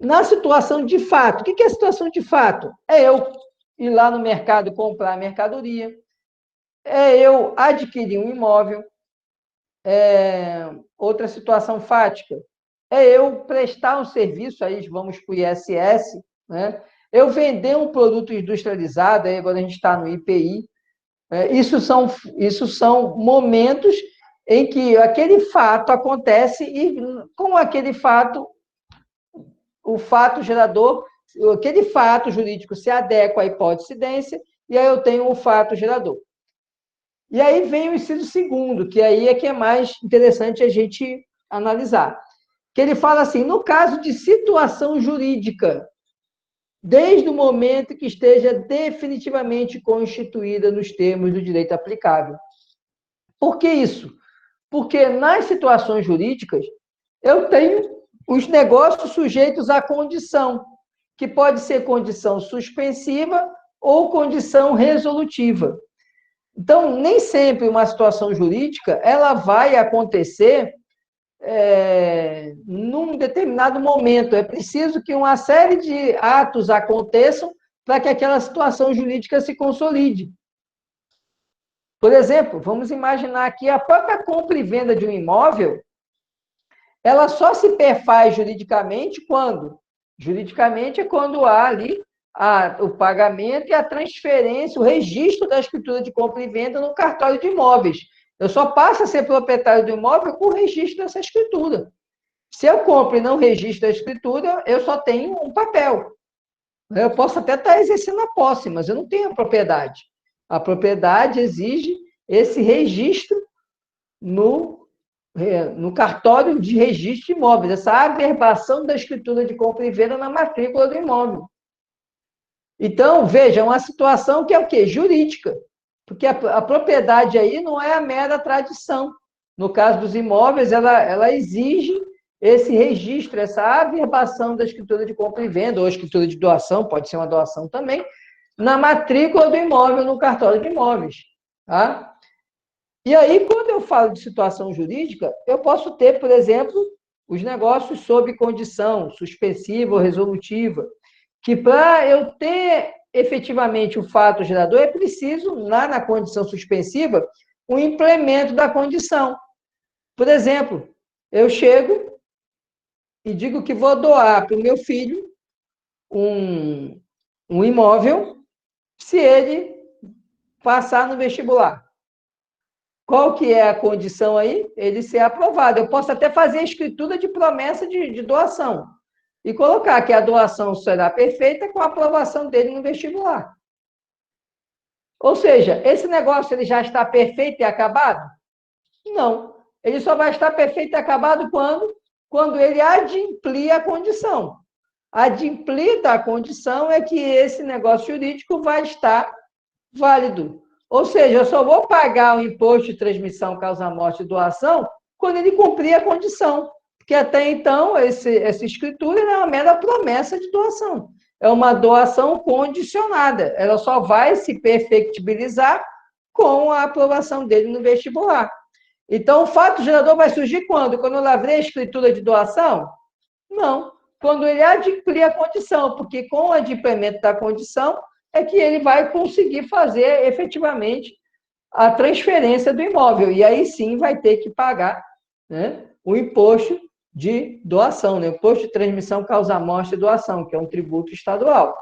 Speaker 1: Na situação de fato, o que é a situação de fato? É eu ir lá no mercado comprar mercadoria, é eu adquirir um imóvel. Outra situação fática é eu prestar um serviço, aí vamos para o ISS, né? Eu vender um produto industrializado, aí agora a gente está no IPI. Isso são momentos em que aquele fato acontece e, com aquele fato, o fato gerador, aquele fato jurídico se adequa à hipótese de incidência, e aí eu tenho um fato gerador. E aí vem o inciso 2º, que aí é que é mais interessante a gente analisar. Que ele fala assim: no caso de situação jurídica, desde o momento que esteja definitivamente constituída nos termos do direito aplicável. Por que isso? Porque nas situações jurídicas, eu tenho os negócios sujeitos à condição, que pode ser condição suspensiva ou condição resolutiva. Então, nem sempre uma situação jurídica ela vai acontecer num determinado momento. É preciso que uma série de atos aconteçam para que aquela situação jurídica se consolide. Por exemplo, vamos imaginar que a própria compra e venda de um imóvel, ela só se perfaz juridicamente quando? Juridicamente é quando há ali o pagamento e a transferência, o registro da escritura de compra e venda no cartório de imóveis. Eu só passo a ser proprietário do imóvel com o registro dessa escritura. Se eu compro e não registro a escritura, eu só tenho um papel. Eu posso até estar exercendo a posse, mas eu não tenho a propriedade. A propriedade exige esse registro no cartório de registro de imóveis, essa averbação da escritura de compra e venda na matrícula do imóvel. Então, veja, é uma situação que é o quê? Jurídica. Porque a propriedade aí não é a mera tradição. No caso dos imóveis, ela exige esse registro, essa averbação da escritura de compra e venda, ou escritura de doação, pode ser uma doação também, na matrícula do imóvel, no cartório de imóveis. Tá? E aí, quando eu falo de situação jurídica, eu posso ter, por exemplo, os negócios sob condição suspensiva ou resolutiva, que para eu ter efetivamente o fato gerador, é preciso, lá na condição suspensiva, o implemento da condição. Por exemplo, eu chego e digo que vou doar para o meu filho um imóvel se ele passar no vestibular. Qual que é a condição aí? Ele ser aprovado. Eu posso até fazer a escritura de promessa de doação, e colocar que a doação será perfeita com a aprovação dele no vestibular. Ou seja, esse negócio ele já está perfeito e acabado? Não. Ele só vai estar perfeito e acabado quando ele adimplir a condição. Adimplir da condição é que esse negócio jurídico vai estar válido. Ou seja, eu só vou pagar o imposto de transmissão, causa-morte e doação quando ele cumprir a condição. Porque até então, essa escritura é uma mera promessa de doação. É uma doação condicionada. Ela só vai se perfectibilizar com a aprovação dele no vestibular. Então, o fato gerador vai surgir quando? Quando eu lavrei a escritura de doação? Não. Quando ele adimplir a condição, porque com o adimplemento da condição é que ele vai conseguir fazer efetivamente a transferência do imóvel. E aí sim vai ter que pagar, né, o imposto de doação, né? O imposto de transmissão, causa-morte e doação, que é um tributo estadual.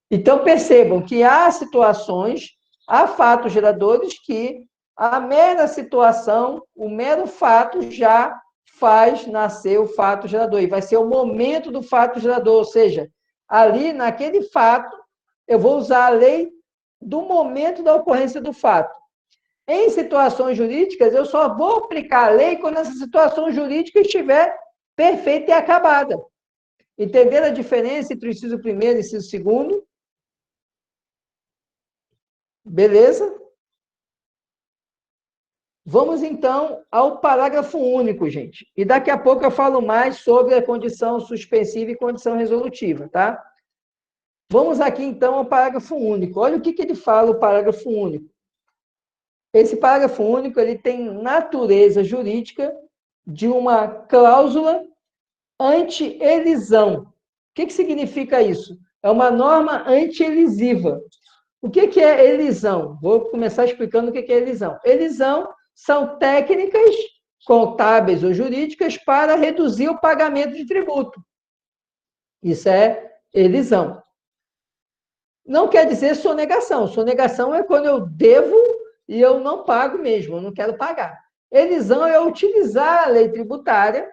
Speaker 1: Então, percebam que há situações, há fatos geradores que a mera situação, o mero fato já faz nascer o fato gerador. E vai ser o momento do fato gerador, ou seja, ali naquele fato, eu vou usar a lei do momento da ocorrência do fato. Em situações jurídicas, eu só vou aplicar a lei quando essa situação jurídica estiver perfeita e acabada. Entenderam a diferença entre o inciso primeiro e o inciso segundo? Beleza? Vamos, então, ao parágrafo único, gente. E daqui a pouco eu falo mais sobre a condição suspensiva e condição resolutiva, tá? Vamos aqui, então, ao parágrafo único. Olha o que ele fala, o parágrafo único. Esse parágrafo único ele tem natureza jurídica de uma cláusula anti-elisão. O que significa isso? É uma norma anti-elisiva. O que é elisão? Vou começar explicando o que é elisão. Elisão são técnicas contábeis ou jurídicas para reduzir o pagamento de tributo. Isso é elisão. Não quer dizer sonegação. Sonegação é quando eu devo e eu não pago mesmo, eu não quero pagar. Elisão é utilizar a lei tributária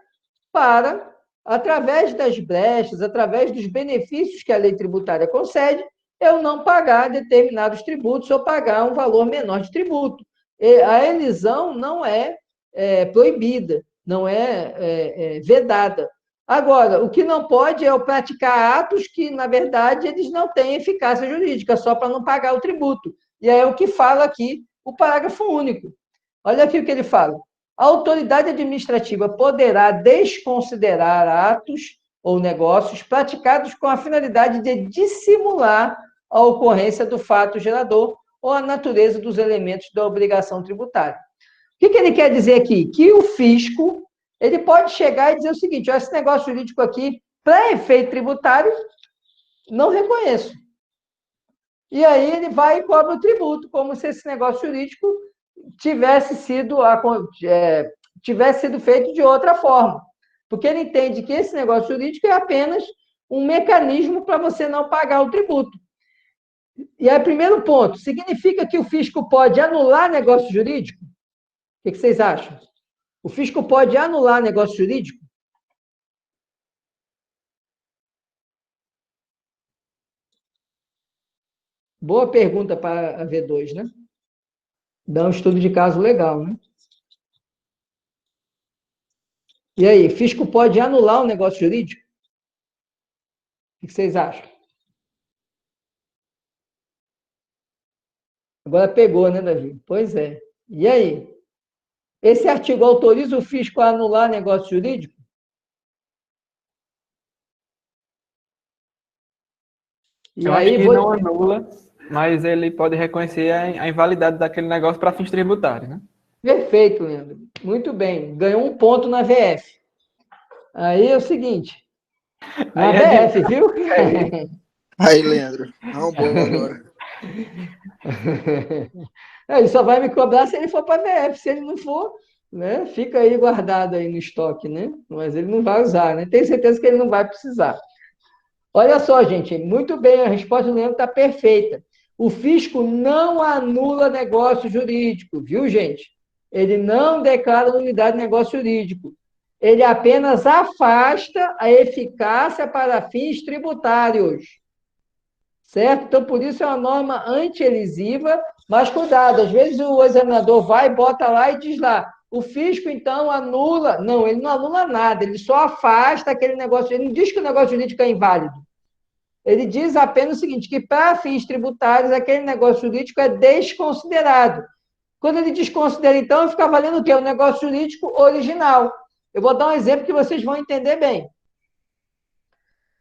Speaker 1: para, através das brechas, através dos benefícios que a lei tributária concede, eu não pagar determinados tributos ou pagar um valor menor de tributo. A elisão não é proibida, não é vedada. Agora, o que não pode é eu praticar atos que, na verdade, eles não têm eficácia jurídica, só para não pagar o tributo. E é o que fala aqui o parágrafo único. Olha aqui o que ele fala. A autoridade administrativa poderá desconsiderar atos ou negócios praticados com a finalidade de dissimular a ocorrência do fato gerador ou a natureza dos elementos da obrigação tributária. O que ele quer dizer aqui? Que o fisco ele pode chegar e dizer o seguinte: esse negócio jurídico aqui, para efeito tributário, não reconheço. E aí ele vai e cobra o tributo, como se esse negócio jurídico tivesse sido feito de outra forma. Porque ele entende que esse negócio jurídico é apenas um mecanismo para você não pagar o tributo. E aí, primeiro ponto, significa que o fisco pode anular negócio jurídico? O que vocês acham? O fisco pode anular negócio jurídico? Boa pergunta para a V2, né? Dá um estudo de caso legal, né? E aí, fisco pode anular um negócio jurídico? O que vocês acham? Agora pegou, né, Davi? Pois é. E aí? Esse artigo autoriza o fisco a anular negócio jurídico?
Speaker 3: Eu acho que não anula, mas ele pode reconhecer a invalidade daquele negócio para fins tributários, né?
Speaker 1: Perfeito, Leandro. Muito bem. Ganhou um ponto na VF. Aí é o seguinte. Na VF, viu?
Speaker 2: Aí, Leandro. Não, bom agora.
Speaker 1: Ele só vai me cobrar se ele for para a VF. Se ele não for, né, fica aí guardado aí no estoque, né? Mas ele não vai usar, né? Tenho certeza que ele não vai precisar. Olha só, gente, muito bem, a resposta do Leandro está perfeita. O fisco não anula negócio jurídico, viu, gente? Ele não declara nulidade de negócio jurídico. ele apenas afasta a eficácia para fins tributários. Certo? Então, por isso é uma norma anti-elisiva, mas cuidado, às vezes o examinador vai, bota lá e diz lá, o fisco, então, anula. Não, ele não anula nada, ele só afasta aquele negócio, ele não diz que o negócio jurídico é inválido. Ele diz apenas o seguinte, que para fins tributários, aquele negócio jurídico é desconsiderado. Quando ele desconsidera, então, fica valendo o quê? O negócio jurídico original. Eu vou dar um exemplo que vocês vão entender bem.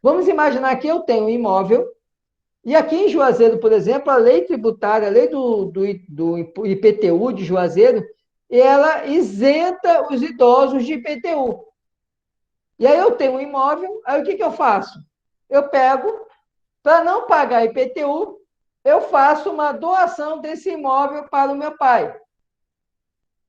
Speaker 1: Vamos imaginar que eu tenho um imóvel, e aqui em Juazeiro, por exemplo, a lei tributária, a lei do IPTU de Juazeiro, ela isenta os idosos de IPTU. E aí eu tenho um imóvel, aí o que eu faço? Eu pego, para não pagar IPTU, eu faço uma doação desse imóvel para o meu pai.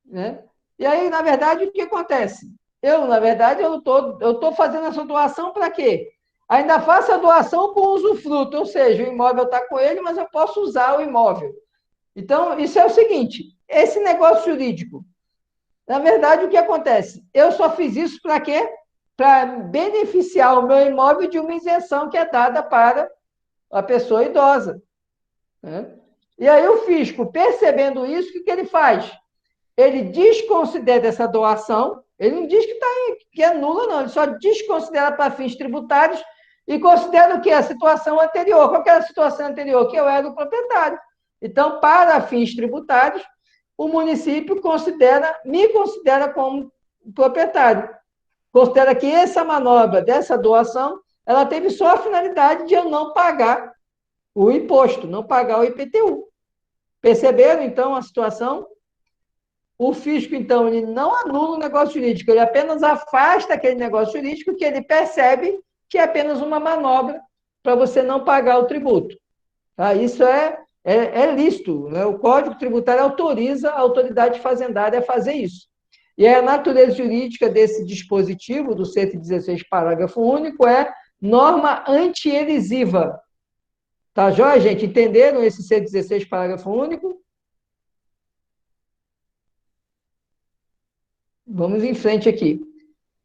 Speaker 1: Né? E aí, na verdade, o que acontece? Na verdade, eu estou fazendo essa doação para quê? Ainda faço a doação com usufruto, ou seja, o imóvel está com ele, mas eu posso usar o imóvel. Então, isso é o seguinte, esse negócio jurídico, na verdade, o que acontece? Eu só fiz isso para quê? Para beneficiar o meu imóvel de uma isenção que é dada para a pessoa idosa. Né? E aí o fisco, percebendo isso, o que ele faz? Ele desconsidera essa doação, ele não diz que é nula, não, ele só desconsidera para fins tributários e considera o quê? A situação anterior. Qual que era a situação anterior? Que eu era o proprietário. Então, para fins tributários, o município me considera como proprietário. Considera que essa manobra dessa doação, ela teve só a finalidade de eu não pagar o imposto, não pagar o IPTU. Perceberam, então, a situação? O fisco, então, ele não anula o negócio jurídico, ele apenas afasta aquele negócio jurídico que ele percebe que é apenas uma manobra para você não pagar o tributo. Tá? Isso é lícito, né? O Código Tributário autoriza a autoridade fazendária a fazer isso. E a natureza jurídica desse dispositivo, do 116, parágrafo único, é norma anti-elisiva. Tá joia, gente? Entenderam esse 116, parágrafo único? Vamos em frente aqui.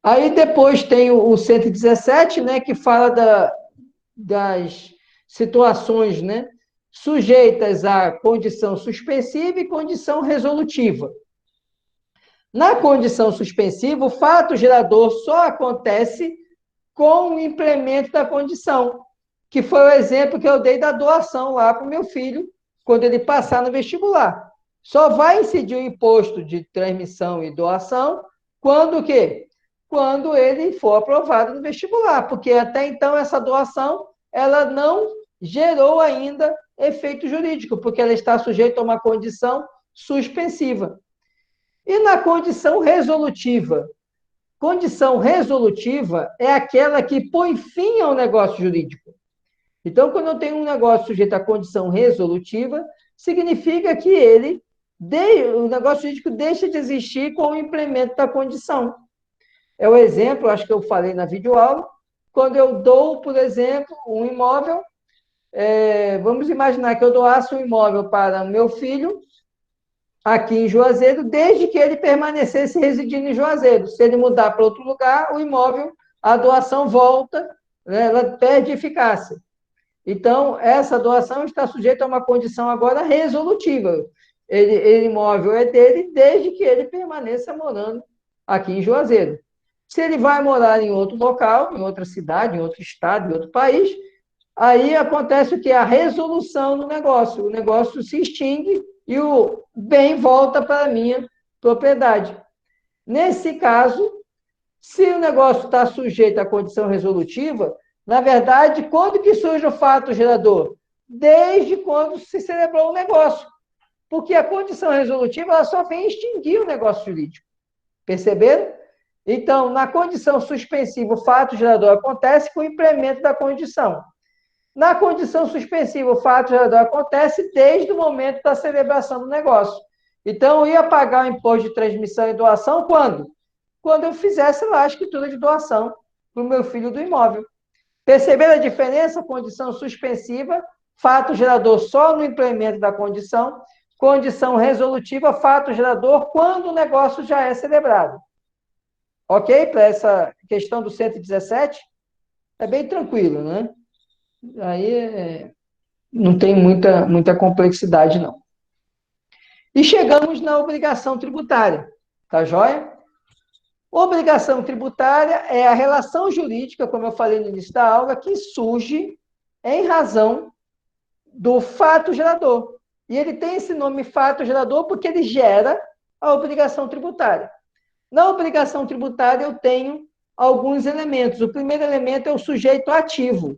Speaker 1: Aí depois tem o 117, né, que fala das situações, né, sujeitas à condição suspensiva e condição resolutiva. Na condição suspensiva, o fato gerador só acontece com o implemento da condição, que foi o exemplo que eu dei da doação lá para o meu filho, quando ele passar no vestibular. Só vai incidir o imposto de transmissão e doação quando o quê? Quando ele for aprovado no vestibular, porque até então essa doação ela não gerou ainda efeito jurídico, porque ela está sujeita a uma condição suspensiva. E na condição resolutiva? Condição resolutiva é aquela que põe fim ao negócio jurídico. Então, quando eu tenho um negócio sujeito à condição resolutiva, significa que o negócio jurídico deixa de existir com o implemento da condição. É o exemplo, acho que eu falei na videoaula, quando eu dou, por exemplo, um imóvel, vamos imaginar que eu doasse um imóvel para o meu filho, aqui em Juazeiro, desde que ele permanecesse residindo em Juazeiro. Se ele mudar para outro lugar, o imóvel, a doação volta, né, ela perde eficácia. Então, essa doação está sujeita a uma condição agora resolutiva. O imóvel é dele desde que ele permaneça morando aqui em Juazeiro. Se ele vai morar em outro local, em outra cidade, em outro estado, em outro país, aí acontece o que? A resolução do negócio. O negócio se extingue e o bem volta para a minha propriedade. Nesse caso, se o negócio está sujeito à condição resolutiva, na verdade, quando que surge o fato gerador? Desde quando se celebrou o negócio. Porque a condição resolutiva ela só vem extinguir o negócio jurídico. Perceberam? Então, na condição suspensiva, o fato gerador acontece com o implemento da condição. Na condição suspensiva, o fato gerador acontece desde o momento da celebração do negócio. Então, eu ia pagar o imposto de transmissão e doação quando? Quando eu fizesse lá a escritura de doação para o meu filho do imóvel. Perceberam a diferença? Condição suspensiva, fato gerador só no implemento da condição, condição resolutiva, fato gerador quando o negócio já é celebrado. Ok? Para essa questão do 117, é bem tranquilo, né? Aí não tem muita complexidade, não. E chegamos na obrigação tributária, tá joia? Obrigação tributária é a relação jurídica, como eu falei no início da aula, que surge em razão do fato gerador. E ele tem esse nome fato gerador porque ele gera a obrigação tributária. Na obrigação tributária eu tenho alguns elementos. O primeiro elemento é o sujeito ativo,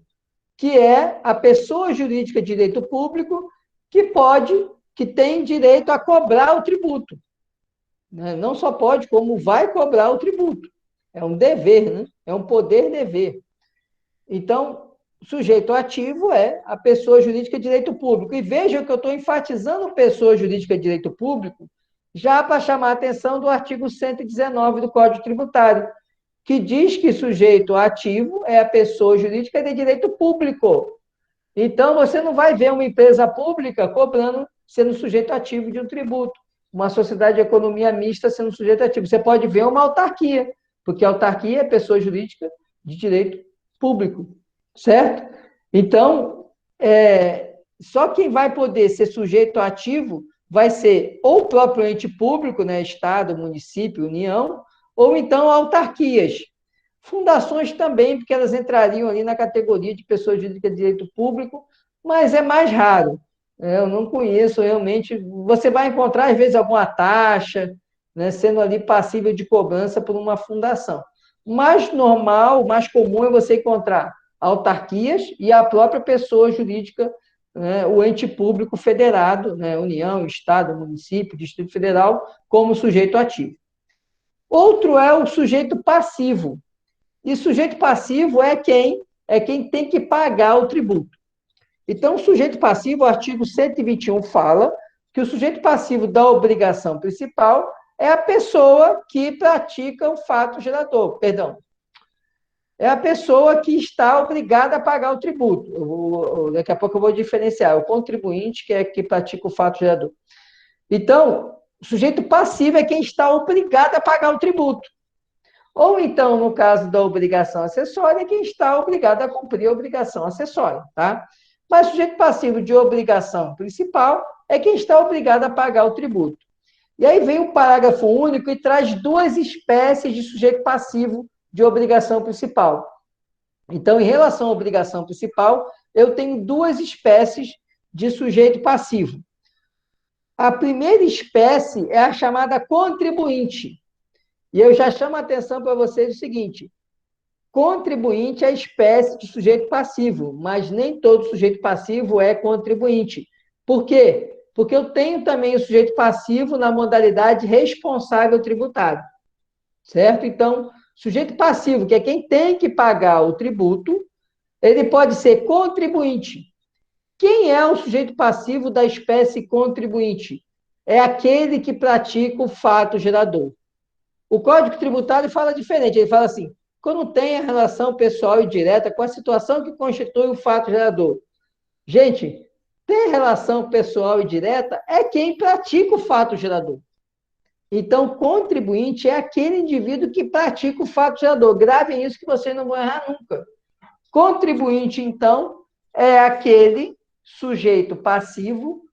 Speaker 1: que é a pessoa jurídica de direito público que tem direito a cobrar o tributo. Não só pode, como vai cobrar o tributo. É um dever, né? É um poder-dever. Então, sujeito ativo é a pessoa jurídica de direito público. E vejam que eu estou enfatizando pessoa jurídica de direito público já para chamar a atenção do artigo 119 do Código Tributário, que diz que sujeito ativo é a pessoa jurídica de direito público. Então, você não vai ver uma empresa pública cobrando, sendo sujeito ativo de um tributo. Uma sociedade de economia mista sendo sujeito ativo. Você pode ver uma autarquia, porque a autarquia é pessoa jurídica de direito público, certo? Então, só quem vai poder ser sujeito ativo vai ser ou o próprio ente público, né, Estado, município, União, ou então autarquias. Fundações também, porque elas entrariam ali na categoria de pessoa jurídica de direito público, mas é mais raro. Eu não conheço realmente. Você vai encontrar, às vezes, alguma taxa, né, sendo ali passível de cobrança por uma fundação. Mais normal, mais comum é você encontrar autarquias e a própria pessoa jurídica, né, o ente público federado, né, União, Estado, município, Distrito Federal, como sujeito ativo. Outro é o sujeito passivo. E sujeito passivo é quem tem que pagar o tributo. Então, o sujeito passivo, o artigo 121 fala que o sujeito passivo da obrigação principal é a pessoa que pratica o fato gerador. Perdão. É a pessoa que está obrigada a pagar o tributo. Daqui a pouco eu vou diferenciar. O contribuinte, que é que pratica o fato gerador. Então, o sujeito passivo é quem está obrigado a pagar o tributo. Ou então, no caso da obrigação acessória, quem está obrigado a cumprir a obrigação acessória, tá? Mas o sujeito passivo de obrigação principal é quem está obrigado a pagar o tributo. E aí vem o parágrafo único e traz duas espécies de sujeito passivo de obrigação principal. Então, em relação à obrigação principal, eu tenho duas espécies de sujeito passivo. A primeira espécie é a chamada contribuinte. E eu já chamo a atenção para vocês o seguinte: contribuinte é a espécie de sujeito passivo, mas nem todo sujeito passivo é contribuinte. Por quê? Porque eu tenho também o sujeito passivo na modalidade responsável tributário, certo? Então, sujeito passivo, que é quem tem que pagar o tributo, ele pode ser contribuinte. Quem é o sujeito passivo da espécie contribuinte? É aquele que pratica o fato gerador. O Código Tributário fala diferente, ele fala assim: quando tem a relação pessoal e direta com a situação que constitui o fato gerador. Gente, ter relação pessoal e direta é quem pratica o fato gerador. Então, contribuinte é aquele indivíduo que pratica o fato gerador. Gravem isso que vocês não vão errar nunca. Contribuinte, então, é aquele sujeito passivo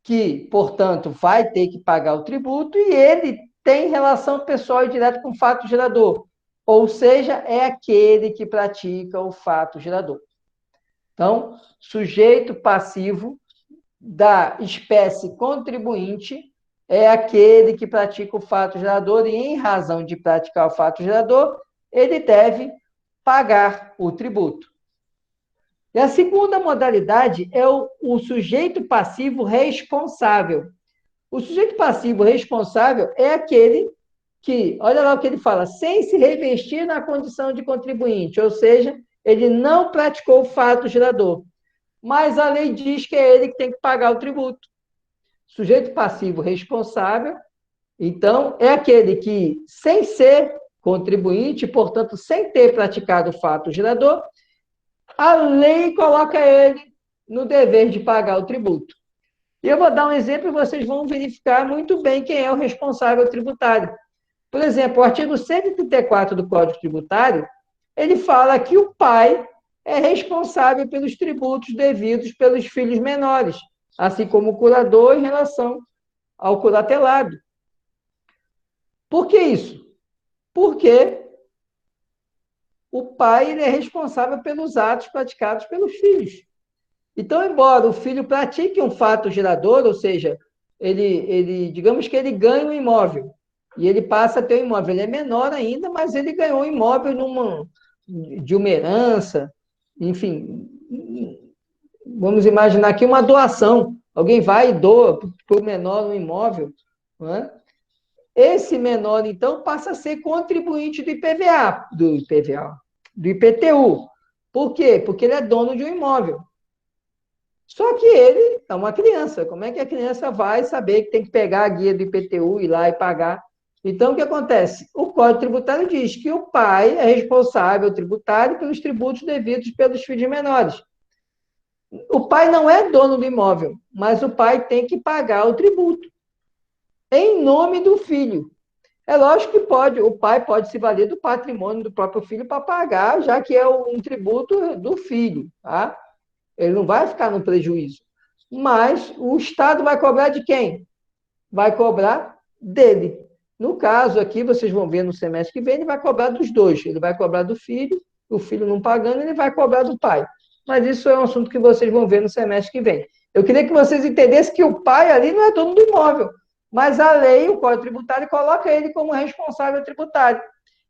Speaker 1: que, portanto, vai ter que pagar o tributo e ele tem relação pessoal e direta com o fato gerador. Ou seja, é aquele que pratica o fato gerador. Então, sujeito passivo da espécie contribuinte é aquele que pratica o fato gerador e, em razão de praticar o fato gerador, ele deve pagar o tributo. E a segunda modalidade é o sujeito passivo responsável. O sujeito passivo responsável é aquele que, olha lá o que ele fala, sem se revestir na condição de contribuinte, ou seja, ele não praticou o fato gerador, mas a lei diz que é ele que tem que pagar o tributo. Sujeito passivo responsável, então, é aquele que, sem ser contribuinte, portanto, sem ter praticado o fato gerador, a lei coloca ele no dever de pagar o tributo. E eu vou dar um exemplo e vocês vão verificar muito bem quem é o responsável tributário. Por exemplo, o artigo 134 do Código Tributário, ele fala que o pai é responsável pelos tributos devidos pelos filhos menores, assim como o curador em relação ao curatelado. Por que isso? Porque o pai ele é responsável pelos atos praticados pelos filhos. Então, embora o filho pratique um fato gerador, ou seja, digamos que ele ganha um imóvel, e ele passa a ter um imóvel. Ele é menor ainda, mas ele ganhou um imóvel de uma herança, enfim, vamos imaginar aqui uma doação. Alguém vai e doa para o menor um imóvel, não é? Esse menor, então, passa a ser contribuinte do IPVA, do IPTU. Por quê? Porque ele é dono de um imóvel. Só que ele é uma criança. Como é que a criança vai saber que tem que pegar a guia do IPTU, ir lá e pagar? Então, o que acontece? O Código Tributário diz que o pai é responsável tributário pelos tributos devidos pelos filhos menores. O pai não é dono do imóvel, mas o pai tem que pagar o tributo em nome do filho. É lógico que o pai pode se valer do patrimônio do próprio filho para pagar, já que é um tributo do filho, tá? Ele não vai ficar no prejuízo. Mas o Estado vai cobrar de quem? Vai cobrar dele. No caso aqui, vocês vão ver no semestre que vem, ele vai cobrar dos dois. Ele vai cobrar do filho, o filho não pagando, ele vai cobrar do pai. Mas isso é um assunto que vocês vão ver no semestre que vem. Eu queria que vocês entendessem que o pai ali não é dono do imóvel, mas a lei, o Código Tributário, coloca ele como responsável tributário.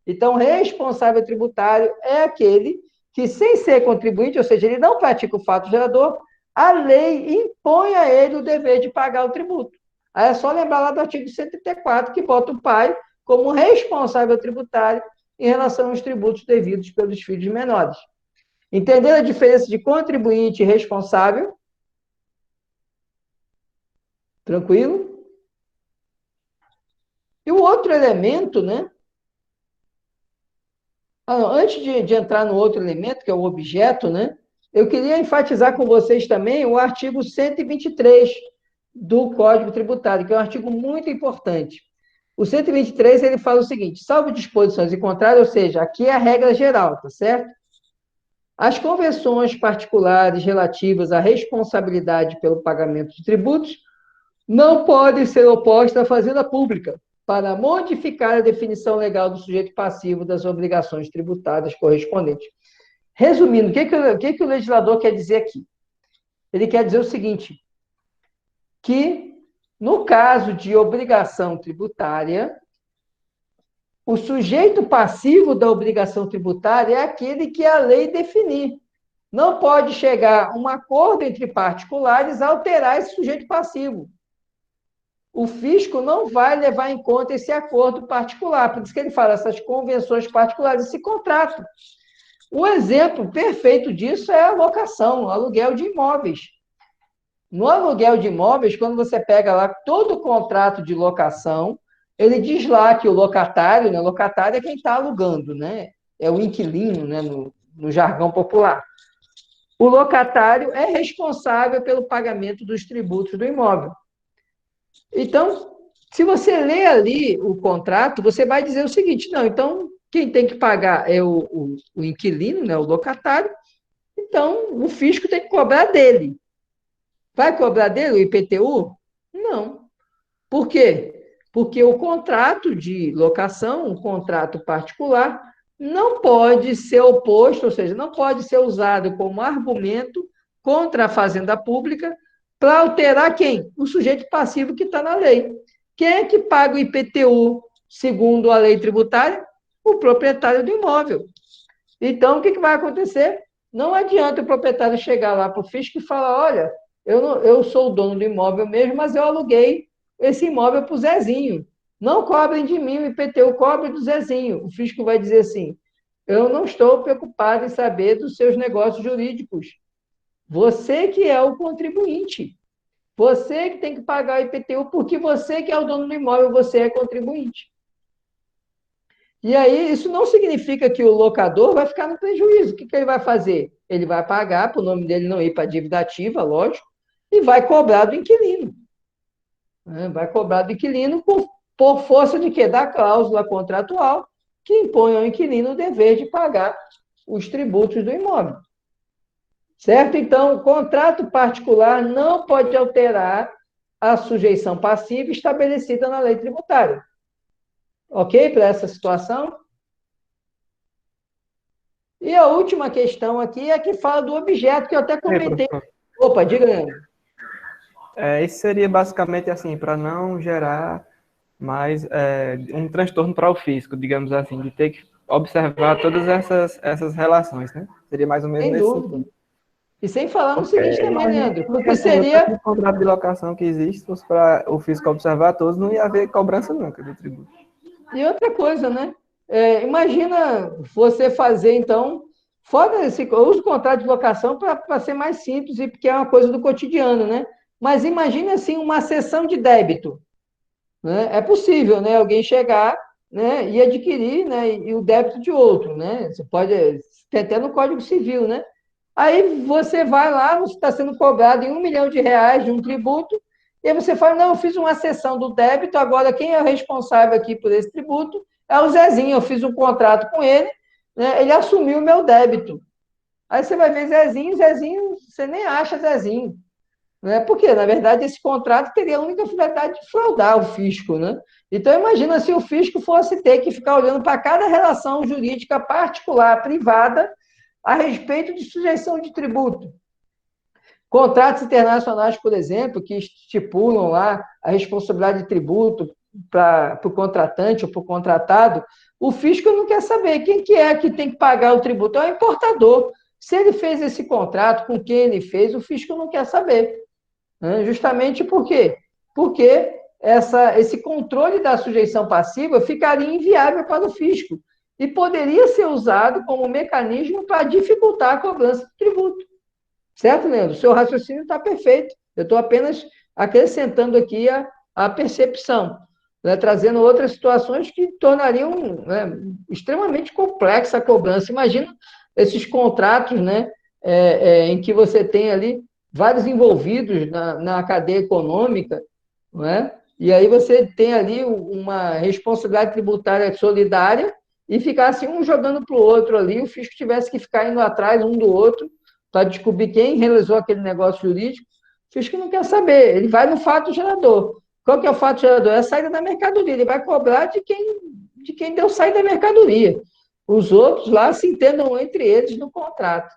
Speaker 1: Então, responsável tributário é aquele que, sem ser contribuinte, ou seja, ele não pratica o fato gerador, a lei impõe a ele o dever de pagar o tributo. Aí é só lembrar lá do artigo 134, que bota o pai como responsável tributário em relação aos tributos devidos pelos filhos menores. Entenderam a diferença de contribuinte e responsável? Tranquilo? E o outro elemento, né? Antes de entrar no outro elemento, que é o objeto, né? Eu queria enfatizar com vocês também o artigo 123 do Código Tributário, que é um artigo muito importante. O 123, ele fala o seguinte: salvo disposições em contrário, ou seja, aqui é a regra geral, tá certo? As convenções particulares relativas à responsabilidade pelo pagamento de tributos não podem ser opostas à fazenda pública para modificar a definição legal do sujeito passivo das obrigações tributárias correspondentes. Resumindo, o que o legislador quer dizer aqui? Ele quer dizer o seguinte, que no caso de obrigação tributária, o sujeito passivo da obrigação tributária é aquele que a lei definir. Não pode chegar a um acordo entre particulares a alterar esse sujeito passivo. O fisco não vai levar em conta esse acordo particular. Por isso que ele fala essas convenções particulares, esse contrato. O exemplo perfeito disso é a locação, o aluguel de imóveis. No aluguel de imóveis, quando você pega lá todo o contrato de locação, ele diz lá que o locatário, né, locatário é quem está alugando, né? É o inquilino, né, no jargão popular. O locatário é responsável pelo pagamento dos tributos do imóvel. Então, se você lê ali o contrato, você vai dizer o seguinte, não, então, quem tem que pagar é o inquilino, né, o locatário, então, o fisco tem que cobrar dele. Vai cobrar dele o IPTU? Não. Por quê? Porque o contrato de locação, um contrato particular, não pode ser oposto, ou seja, não pode ser usado como argumento contra a fazenda pública para alterar quem? O sujeito passivo que está na lei. Quem é que paga o IPTU segundo a lei tributária? O proprietário do imóvel. Então, o que vai acontecer? Não adianta o proprietário chegar lá para o fisco e falar, olha, eu sou o dono do imóvel mesmo, mas eu aluguei esse imóvel para o Zezinho. Não cobrem de mim o IPTU, cobrem do Zezinho. O fisco vai dizer assim, eu não estou preocupado em saber dos seus negócios jurídicos. Você que é o contribuinte. Você que tem que pagar o IPTU, porque você que é o dono do imóvel, você é contribuinte. E aí, isso não significa que o locador vai ficar no prejuízo. O que ele vai fazer? Ele vai pagar, para o nome dele não ir para a dívida ativa, lógico, e vai cobrar do inquilino. Vai cobrar do inquilino por força de quê? Da cláusula contratual que impõe ao inquilino o dever de pagar os tributos do imóvel. Certo? Então, o contrato particular não pode alterar a sujeição passiva estabelecida na lei tributária. Ok para essa situação? E a última questão aqui é que fala do objeto, que eu até comentei. Opa, diga, Leandro.
Speaker 3: Isso seria basicamente assim, para não gerar mais um transtorno para o fisco, digamos assim, de ter que observar todas essas relações, né? Seria mais ou menos
Speaker 1: Sem
Speaker 3: nesse
Speaker 1: dúvida.
Speaker 3: sentido.
Speaker 1: E sem falar no
Speaker 3: Porque
Speaker 1: seguinte também,
Speaker 3: imagina
Speaker 1: Leandro,
Speaker 3: que
Speaker 1: porque
Speaker 3: assim, o tanto
Speaker 1: seria...
Speaker 3: de contrato de locação que existe, se fosse para o fisco observar todos, não ia haver cobrança nunca do tributo.
Speaker 1: E outra coisa, né? Imagina você fazer, então, fora esse, eu uso o contrato de locação para ser mais simples e porque é uma coisa do cotidiano, né? Mas imagine assim uma cessão de débito, né? É possível, né? Alguém chegar, né, e adquirir, né, e o débito de outro, né? Você pode, tem até no Código Civil, né? Aí você vai lá, você está sendo cobrado em R$ 1 milhão de um tributo, e aí você fala, não, eu fiz uma cessão do débito, agora quem é o responsável aqui por esse tributo é o Zezinho, eu fiz um contrato com ele, né, ele assumiu o meu débito. Aí você vai ver Zezinho, você nem acha Zezinho. Né? Porque, na verdade, esse contrato teria a única finalidade de fraudar o fisco. Né? Então, imagina se o fisco fosse ter que ficar olhando para cada relação jurídica particular, privada, a respeito de sujeição de tributo. Contratos internacionais, por exemplo, que estipulam lá a responsabilidade de tributo para o contratante ou para o contratado, o fisco não quer saber quem que é que tem que pagar o tributo, é o importador. Se ele fez esse contrato, com quem ele fez, o fisco não quer saber. Justamente por quê? Porque esse controle da sujeição passiva ficaria inviável para o fisco e poderia ser usado como mecanismo para dificultar a cobrança do tributo. Certo, Leandro? O seu raciocínio está perfeito. Eu estou apenas acrescentando aqui a percepção, né? Trazendo outras situações que tornariam, né, extremamente complexa a cobrança. Imagina esses contratos, né, em que você tem ali vários envolvidos na cadeia econômica, não é? E aí você tem ali uma responsabilidade tributária solidária e ficasse um jogando para o outro ali, o fisco tivesse que ficar indo atrás um do outro para descobrir quem realizou aquele negócio jurídico. O fisco não quer saber, ele vai no fato gerador. Qual que é o fato gerador? É a saída da mercadoria, ele vai cobrar de quem deu saída da mercadoria. Os outros lá se entendam entre eles no contrato,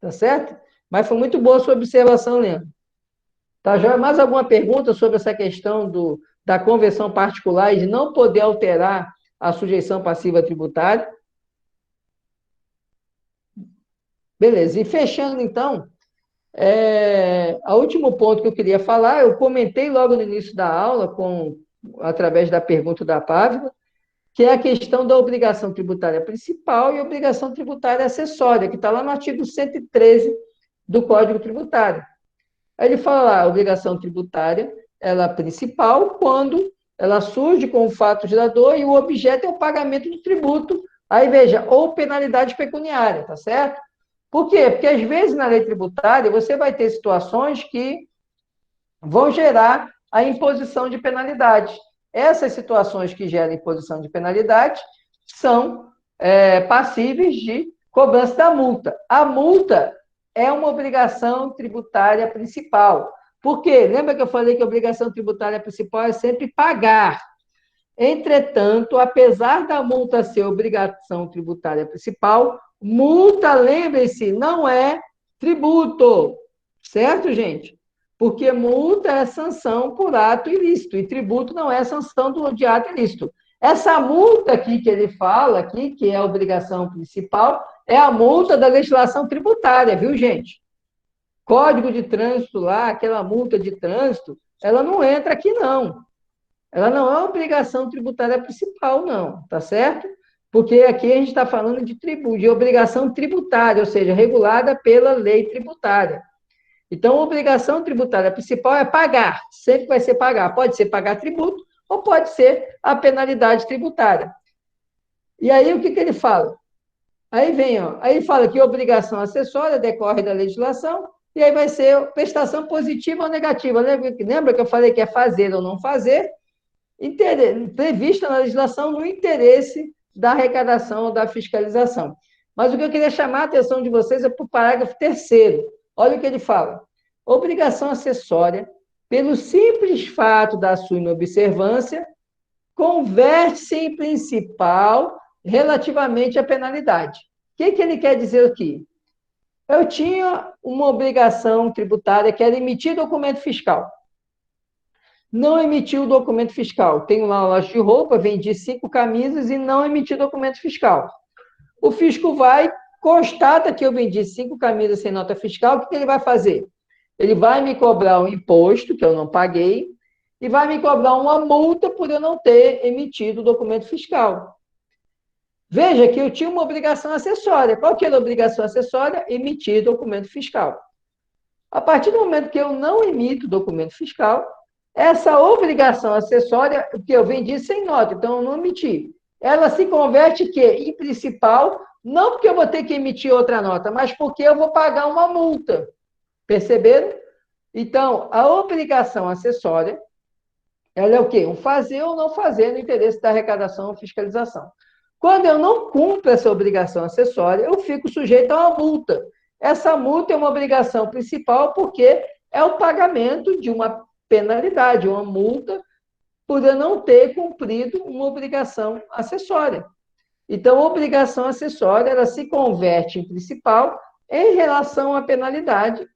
Speaker 1: tá certo? Mas foi muito boa a sua observação, Leandro. Tá, Joia? Mais alguma pergunta sobre essa questão da conversão particular e de não poder alterar a sujeição passiva tributária? Beleza. E fechando, então, o último ponto que eu queria falar, eu comentei logo no início da aula, através da pergunta da Pávila, que é a questão da obrigação tributária principal e obrigação tributária acessória, que está lá no artigo 113 do Código Tributário. Aí ele fala lá, a obrigação tributária, ela é principal quando ela surge com o fato gerador e o objeto é o pagamento do tributo, aí veja, ou penalidade pecuniária, tá certo? Por quê? Porque às vezes na lei tributária você vai ter situações que vão gerar a imposição de penalidades. Essas situações que geram imposição de penalidade são passíveis de cobrança da multa. A multa é uma obrigação tributária principal. Por quê? Lembra que eu falei que a obrigação tributária principal é sempre pagar. Entretanto, apesar da multa ser obrigação tributária principal, multa, lembre-se, não é tributo. Certo, gente? Porque multa é sanção por ato ilícito e tributo não é sanção de ato ilícito. Essa multa aqui que ele fala, aqui, que é a obrigação principal, é a multa da legislação tributária, viu, gente? Código de trânsito lá, aquela multa de trânsito, ela não entra aqui, não. Ela não é obrigação tributária principal, não, tá certo? Porque aqui a gente está falando de obrigação tributária, ou seja, regulada pela lei tributária. Então, a obrigação tributária principal é pagar, sempre vai ser pagar. Pode ser pagar tributo ou pode ser a penalidade tributária. E aí, o que ele fala? Aí vem, aí fala que obrigação acessória decorre da legislação, e aí vai ser prestação positiva ou negativa. Lembra que eu falei que é fazer ou não fazer? prevista na legislação no interesse da arrecadação ou da fiscalização. Mas o que eu queria chamar a atenção de vocês é para o parágrafo 3º. Olha o que ele fala. Obrigação acessória, pelo simples fato da sua inobservância, converte-se em principal relativamente à penalidade. O que ele quer dizer aqui? Eu tinha uma obrigação tributária que era emitir documento fiscal. Não emiti o documento fiscal. Tenho lá uma loja de roupa, vendi 5 camisas e não emiti documento fiscal. O fisco vai, constata que eu vendi 5 camisas sem nota fiscal, o que ele vai fazer? Ele vai me cobrar um imposto, que eu não paguei, e vai me cobrar uma multa por eu não ter emitido o documento fiscal. Veja que eu tinha uma obrigação acessória. Qual que era a obrigação acessória? Emitir documento fiscal. A partir do momento que eu não emito documento fiscal, essa obrigação acessória, que eu vendi sem nota, então eu não emiti, ela se converte que em principal, não porque eu vou ter que emitir outra nota, mas porque eu vou pagar uma multa. Perceberam? Então, a obrigação acessória, ela é o quê? Um fazer ou não fazer no interesse da arrecadação ou fiscalização. Quando eu não cumpro essa obrigação acessória, eu fico sujeito a uma multa. Essa multa é uma obrigação principal porque é o pagamento de uma penalidade, uma multa, por eu não ter cumprido uma obrigação acessória. Então, a obrigação acessória, ela se converte em principal em relação à penalidade,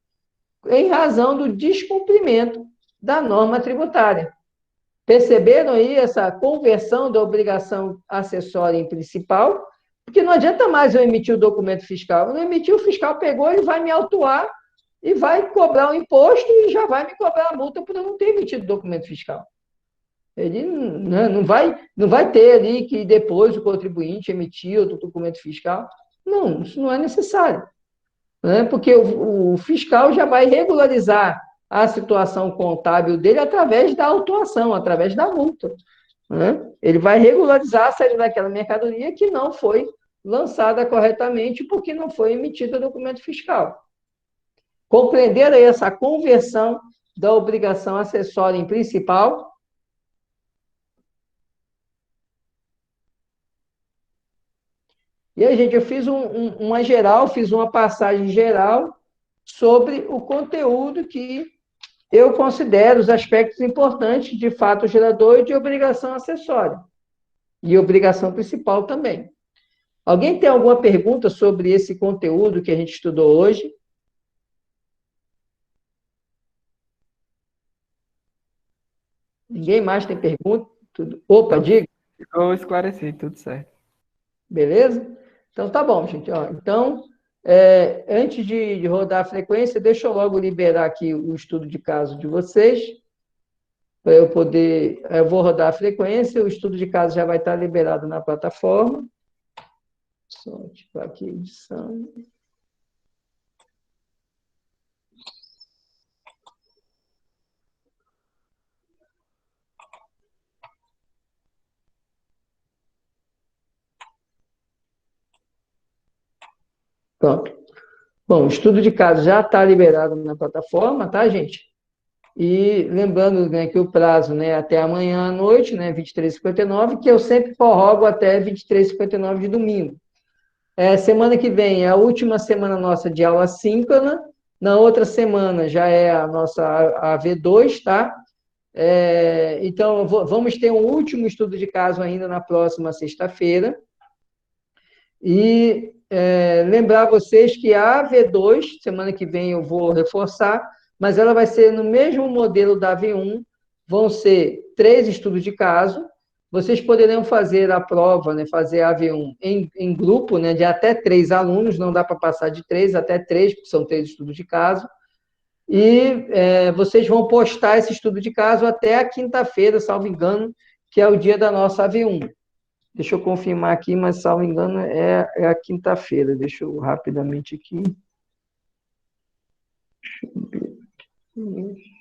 Speaker 1: em razão do descumprimento da norma tributária. Perceberam aí essa conversão da obrigação acessória em principal? Porque não adianta mais eu emitir o documento fiscal. Eu não emiti, o fiscal pegou, ele vai me autuar e vai cobrar o imposto e já vai me cobrar a multa por eu não ter emitido o documento fiscal. Ele não vai ter ali que depois o contribuinte emitir outro documento fiscal. Não, isso não é necessário. Né? Porque o fiscal já vai regularizar a situação contábil dele através da autuação, através da multa. Né? Ele vai regularizar a saída daquela mercadoria que não foi lançada corretamente porque não foi emitido o documento fiscal. Compreender aí essa conversão da obrigação acessória em principal? E aí, gente, eu fiz uma geral, fiz uma passagem geral sobre o conteúdo que eu considero os aspectos importantes de fato gerador e de obrigação acessória. E obrigação principal também. Alguém tem alguma pergunta sobre esse conteúdo que a gente estudou hoje? Ninguém mais tem pergunta? Opa, diga.
Speaker 3: Ficou esclarecido, tudo certo.
Speaker 1: Beleza? Então, tá bom, gente. Ó, então, antes de rodar a frequência, deixa eu logo liberar aqui o estudo de caso de vocês, para eu poder... Eu vou rodar a frequência, o estudo de caso já vai estar liberado na plataforma. Só ativar aqui a edição. Pronto. Bom, o estudo de caso já está liberado na plataforma, tá, gente? E lembrando, né, que o prazo, né, até amanhã à noite, né, 23h59, que eu sempre prorrogo até 23h59 de domingo. Semana que vem é a última semana nossa de aula síncrona, na outra semana já é a nossa AV2, tá? Então, vamos ter um último estudo de caso ainda na próxima sexta-feira. E lembrar vocês que a AV2, semana que vem eu vou reforçar, mas ela vai ser no mesmo modelo da AV1, vão ser 3 estudos de caso. Vocês poderão fazer a prova, né, fazer a AV1 em grupo, né, de até 3 alunos, não dá para passar de 3, até 3, porque são 3 estudos de caso. E vocês vão postar esse estudo de caso até a quinta-feira, salvo engano, que é o dia da nossa AV1. Deixa eu confirmar aqui, mas, salvo engano, é a quinta-feira. Deixa eu rapidamente aqui. Deixa eu ver aqui.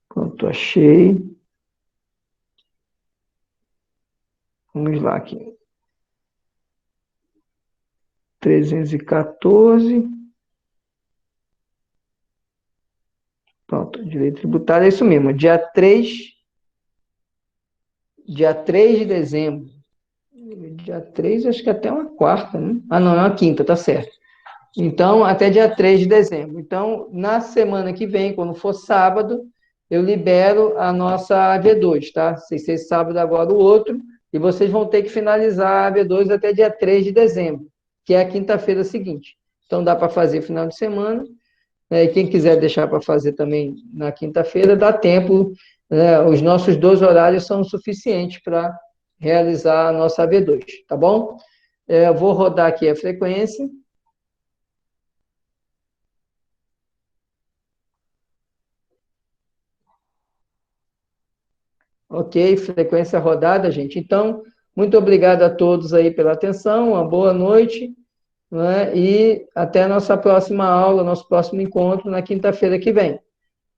Speaker 1: Pronto, achei. Vamos lá aqui. 314. Pronto. Direito tributário, é isso mesmo, dia 3 de dezembro. Dia 3, acho que até uma quarta, né? Ah, não, é uma quinta, tá certo. Então, até dia 3 de dezembro. Então, na semana que vem, quando for sábado, eu libero a nossa AV2, tá? Se ser sábado agora o outro, e vocês vão ter que finalizar a AV2 até dia 3 de dezembro, que é a quinta-feira seguinte. Então, dá para fazer final de semana, né? E quem quiser deixar para fazer também na quinta-feira, dá tempo, né? Os nossos 2 horários são suficientes para realizar a nossa AV2, tá bom? Eu vou rodar aqui a frequência. Ok, frequência rodada, gente. Então, muito obrigado a todos aí pela atenção, uma boa noite, né? E até a nossa próxima aula, nosso próximo encontro na quinta-feira que vem,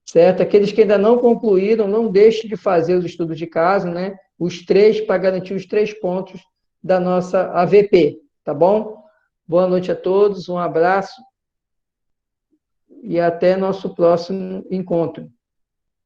Speaker 1: certo? Aqueles que ainda não concluíram, não deixem de fazer os estudos de caso, né? Os 3, para garantir os 3 pontos da nossa AVP, tá bom? Boa noite a todos, um abraço e até nosso próximo encontro.